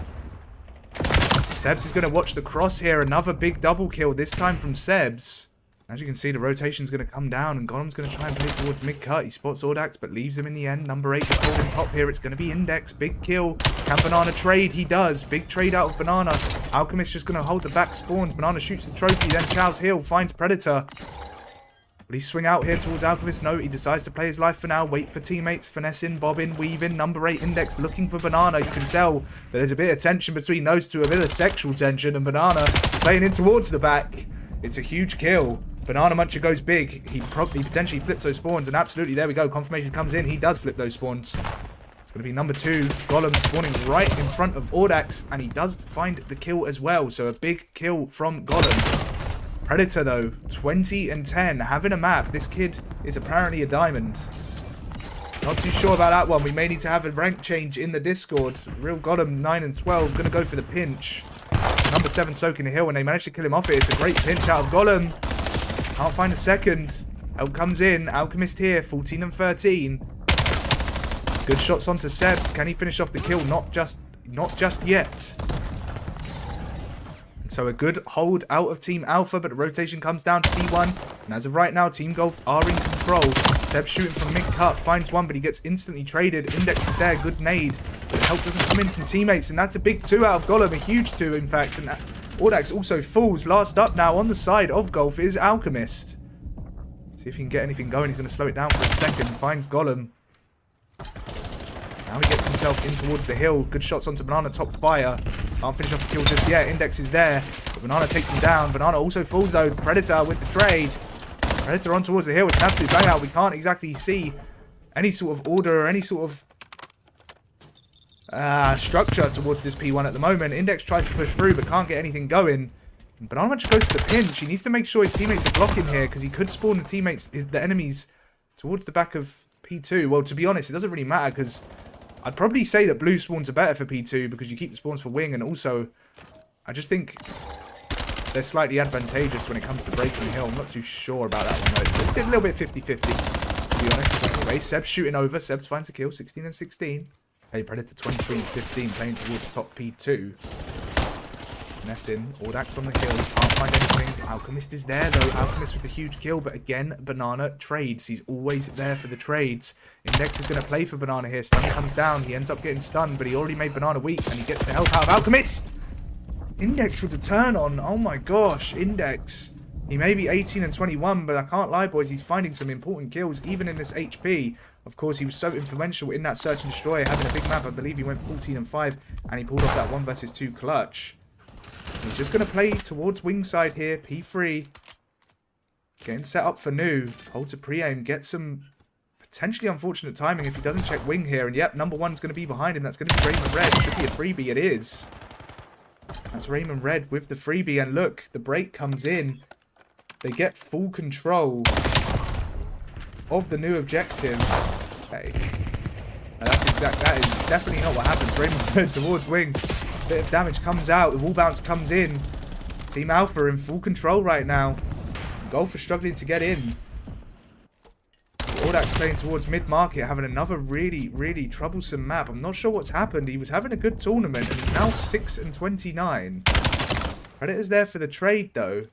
Sebs is going to watch the cross here. Another big double kill, this time from Sebs. As you can see, the rotation's going to come down, and Golem's going to try and play towards mid-cut. He spots Audax, but leaves him in the end. Number 8 is holding top here. It's going to be Index. Big kill. Can Banana trade? He does. Big trade out of Banana. Alchemist just going to hold the back spawns. Banana shoots the trophy, then Chow's Hill, finds Predator. Will he swing out here towards Alchemist? No, he decides to play his life for now. Wait for teammates. Finessing, bobbing, weaving. Number 8 Index looking for Banana. You can tell that there's a bit of tension between those two. A bit of sexual tension. And Banana playing in towards the back. It's a huge kill. Banana Muncher goes big. He potentially flips those spawns. And absolutely, there we go. Confirmation comes in. He does flip those spawns. It's going to be number 2. Golem spawning right in front of Audax. And he does find the kill as well. So a big kill from Golem. Predator though, 20 and 10, having a map. This kid is apparently a diamond. Not too sure about that one. We may need to have a rank change in the Discord. Real Golem 9 and 12, gonna go for the pinch. Number 7 soaking the hill, and they managed to kill him off it. It's a great pinch out of Golem. Can't find a second. Help comes in. Alchemist here, 14 and 13. Good shots onto Sebs. Can he finish off the kill? Not just yet. So a good hold out of Team Alpha, but the rotation comes down to T1. And as of right now, Team Golf are in control. Seb shooting from mid-cut, finds one, but he gets instantly traded. Index is there, good nade. But the help doesn't come in from teammates, and that's a big 2 out of Golem, a huge 2 in fact. And Audax also falls. Last up now on the side of Golf is Alchemist. See if he can get anything going. He's going to slow it down for a second. Finds Golem. Now he gets himself in towards the hill. Good shots onto Banana, top fire. Can't finish off the kill just yet. Index is there. But Banana takes him down. Banana also falls though. Predator with the trade. Predator on towards the hill. It's an absolute bang out. We can't exactly see any sort of order or any sort of structure towards this P1 at the moment. Index tries to push through but can't get anything going. Banana just goes for the pinch. He needs to make sure his teammates are blocking here because he could spawn the enemies towards the back of P2. Well, to be honest, it doesn't really matter because I'd probably say that blue spawns are better for P2 because you keep the spawns for wing, and also I just think they're slightly advantageous when it comes to breaking the hill. I'm not too sure about that one though. It's a little bit 50-50 to be honest. But anyway, Seb's shooting over. Seb's finds a kill, 16 and 16. Hey, Predator 23 and 15 playing towards top P2. Messing, Audax on the hill, can't find anything. Alchemist is there though, Alchemist with a huge kill, but again, Banana trades. He's always there for the trades. Index is going to play for Banana here. Stun comes down, he ends up getting stunned, but he already made Banana weak, and he gets the help out of Alchemist! Index with the turn on, oh my gosh, Index. He may be 18 and 21, but I can't lie boys, he's finding some important kills, even in this HP. Of course, he was so influential in that Search and Destroy, having a big map. I believe he went 14 and 5, and he pulled off that 1 versus 2 clutch. He's just going to play towards wing side here. P3. Getting set up for new. Holds a pre-aim. Gets some potentially unfortunate timing if he doesn't check wing here. And yep, number 1's going to be behind him. That's going to be Raymond Red. Should be a freebie. It is. That's Raymond Red with the freebie. And look, the break comes in. They get full control of the new objective. Okay. And that is definitely not what happens. Raymond Red towards wing. Bit of damage comes out. The wall bounce comes in. Team Alpha in full control right now. Golf are struggling to get in. Audax playing towards mid-market, having another really, really troublesome map. I'm not sure what's happened. He was having a good tournament, and he's now 6 and 29. Predator's there for the trade, though.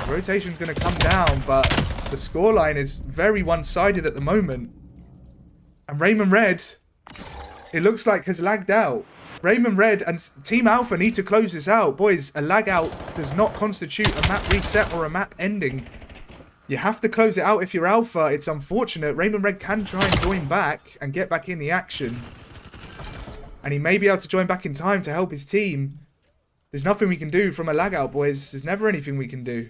Rotation's going to come down, but the scoreline is very one-sided at the moment. And Raymond Red, it looks like, has lagged out. Raymond Red and Team Alpha need to close this out. Boys, a lag out does not constitute a map reset or a map ending. You have to close it out if you're Alpha. It's unfortunate. Raymond Red can try and join back and get back in the action. And he may be able to join back in time to help his team. There's nothing we can do from a lag out, boys. There's never anything we can do.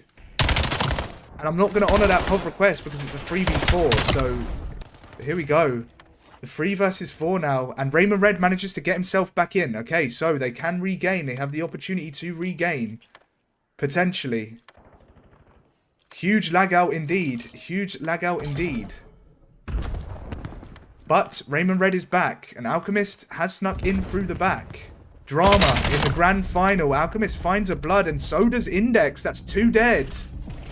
And I'm not going to honour that pub request because it's a 3v4. So, here we go. The 3 versus 4 now. And Raymond Red manages to get himself back in. Okay, so they can regain. They have the opportunity to regain. Potentially. Huge lag out indeed. Huge lag out indeed. But Raymond Red is back. And Alchemist has snuck in through the back. Drama in the grand final. Alchemist finds a blood and so does Index. That's 2 dead.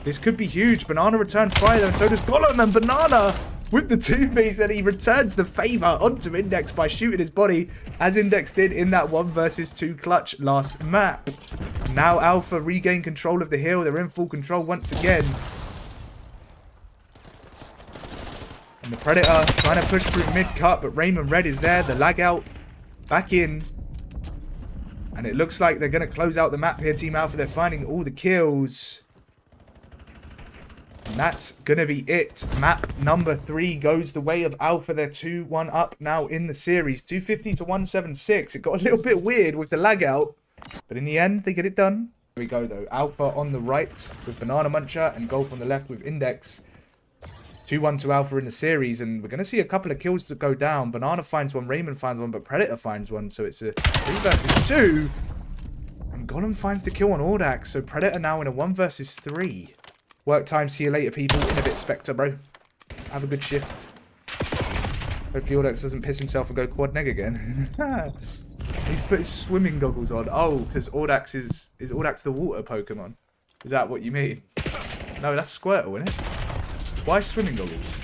This could be huge. Banana returns fire though, and so does Golem, and Banana with the 2-piece, and he returns the favour onto Index by shooting his body, as Index did in that 1 versus 2 clutch last map. Now Alpha regain control of the hill. They're in full control once again. And the Predator trying to push through mid-cut, but Raymond Red is there. The lag out back in. And it looks like they're going to close out the map here, Team Alpha. They're finding all the kills. And that's going to be it. Map number 3 goes the way of Alpha. They're 2-1 up now in the series. 250 to 176. It got a little bit weird with the lag out. But in the end, they get it done. Here we go, though. Alpha on the right with Banana Muncher and Golf on the left with Index. 2-1 to Alpha in the series. And we're going to see a couple of kills that go down. Banana finds one, Raymond finds one, but Predator finds one. So it's a 3 versus 2. And Golem finds the kill on Audax. So Predator now in a 1 versus 3. Work time, see you later, people. In a bit, Spectre, bro. Have a good shift. Hopefully Audax doesn't piss himself and go quad neg again. He's put his swimming goggles on. Oh, because Audax is Audax the water Pokemon? Is that what you mean? No, that's Squirtle, isn't it? Why swimming goggles?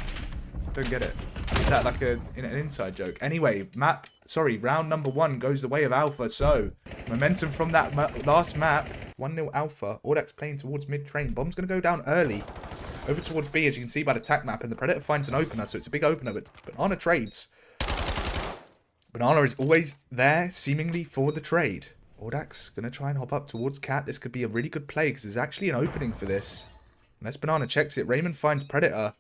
Don't get it. Is that like an inside joke? Anyway, round number 1 goes the way of Alpha. So, momentum from that last map. 1-0 Alpha. Audax playing towards mid-train. Bomb's going to go down early. Over towards B, as you can see by the tac map. And the Predator finds an opener, so it's a big opener. But Banana trades. Banana is always there, seemingly, for the trade. Audax going to try and hop up towards Cat. This could be a really good play, because there's actually an opening for this. Unless Banana checks it. Raymond finds Predator.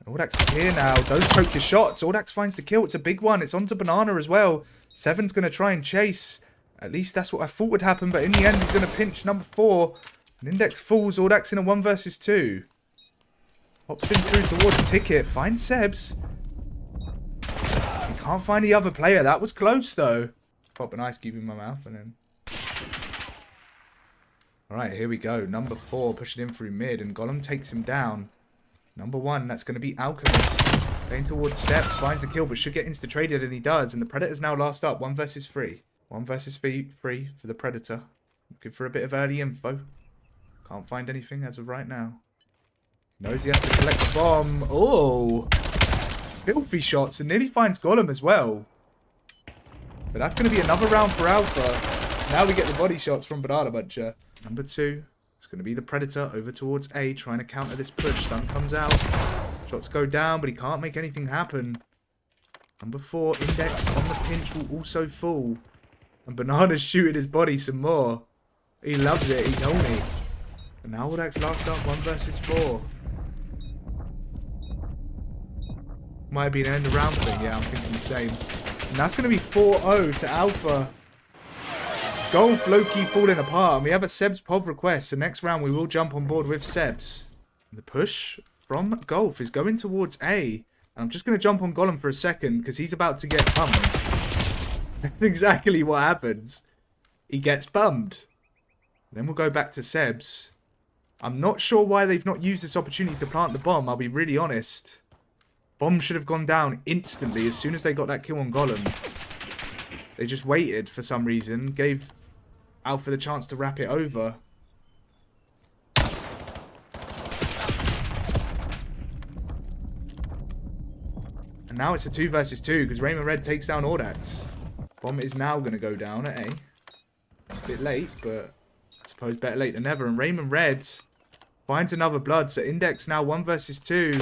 And Audax is here now. Don't choke your shots. Audax finds the kill. It's a big one. It's onto Banana as well. 7's going to try and chase. At least that's what I thought would happen. But in the end, he's going to pinch number 4. And Index falls. Audax in a 1 versus 2. Hops in through towards Ticket. Finds Sebs. He can't find the other player. That was close, though. Pop an ice cube in my mouth and then... Alright, here we go. Number 4 pushing in through mid. And Golem takes him down. Number 1, that's going to be Alchemist. Going towards steps, finds a kill, but should get insta-traded, and he does. And the Predator's now last up. 1 versus 3. 1 versus 3 for the Predator. Looking for a bit of early info. Can't find anything as of right now. Knows he has to collect the bomb. Oh! Filthy shots, and nearly finds Golem as well. But that's going to be another round for Alpha. Now we get the body shots from Banana Muncher. Number 2. It's going to be the Predator over towards A, trying to counter this push. Stun comes out. Shots go down, but he can't make anything happen. Number 4, Index on the pinch will also fall. And Banana's shooting his body some more. He loves it, he told me. And now Audax last up, 1 versus 4. Might have been an end of round thing, yeah, I'm thinking the same. And that's going to be 4-0 to Alpha. Golf low-key falling apart. And we have a Sebs pod request. So next round we will jump on board with Sebs. The push from Golf is going towards A. And I'm just going to jump on Golem for a second because he's about to get bummed. That's exactly what happens. He gets bummed. Then we'll go back to Sebs. I'm not sure why they've not used this opportunity to plant the bomb. I'll be really honest. Bomb should have gone down instantly as soon as they got that kill on Golem. They just waited for some reason. Gave Alpha the chance to wrap it over. And now it's a 2 versus 2 because Raymond Red takes down Audax. Bomb is now going to go down at A. A bit late, but I suppose better late than never. And Raymond Red finds another blood. So Index now 1 versus 2.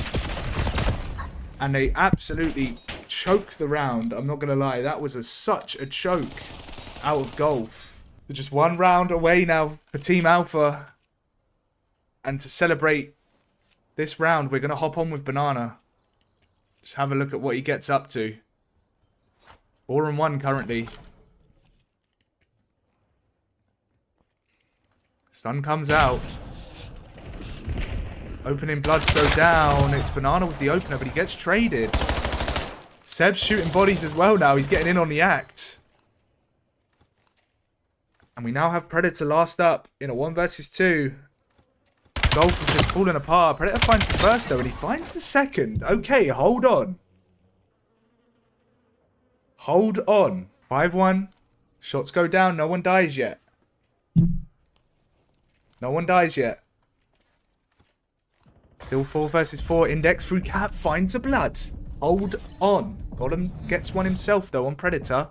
And they absolutely choke the round. I'm not going to lie. That was such a choke out of Golf. They're just 1 round away now for Team Alpha. And to celebrate this round, we're going to hop on with Banana. Just have a look at what he gets up to. 4-1 currently. Sun comes out. Opening bloods go down. It's Banana with the opener, but he gets traded. Seb's shooting bodies as well now. He's getting in on the act. And we now have Predator last up in a 1 versus 2. Golf has just fallen apart. Predator finds the first though, and he finds the second. Okay, hold on. Hold on. 5-1. Shots go down. No one dies yet. No one dies yet. Still 4 versus 4. Index through cap finds a blood. Hold on. Golem gets one himself though on Predator.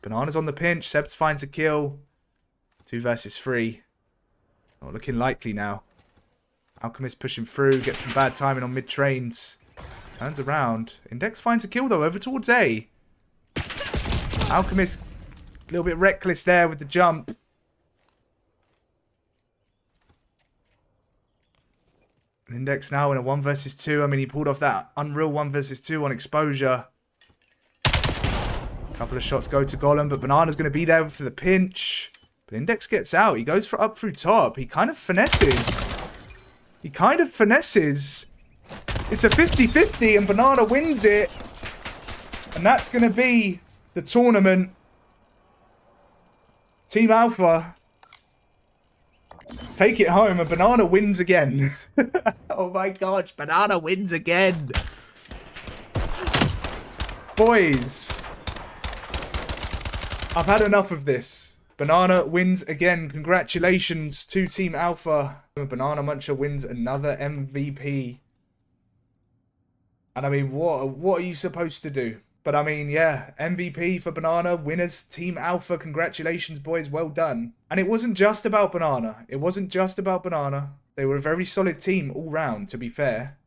Banana's on the pinch. Sebs finds a kill. 2 versus 3. Not looking likely now. Alchemist pushing through. Gets some bad timing on mid-trains. Turns around. Index finds a kill though over towards A. Alchemist a little bit reckless there with the jump. Index now in a 1 versus 2. I mean, he pulled off that unreal 1 versus 2 on exposure. A couple of shots go to Golem, but Banana's going to be there for the pinch. But Index gets out. He goes for up through top. He kind of finesses. It's a 50-50 and Banana wins it. And that's going to be the tournament. Team Alpha take it home and Banana wins again. Oh my gosh, Banana wins again. Boys, I've had enough of this. Banana wins again. Congratulations to Team Alpha. Banana Muncher wins another MVP. And I mean, what are you supposed to do? But I mean, yeah, MVP for Banana, winners, Team Alpha, congratulations boys, well done. And it wasn't just about Banana. They were a very solid team all round, to be fair.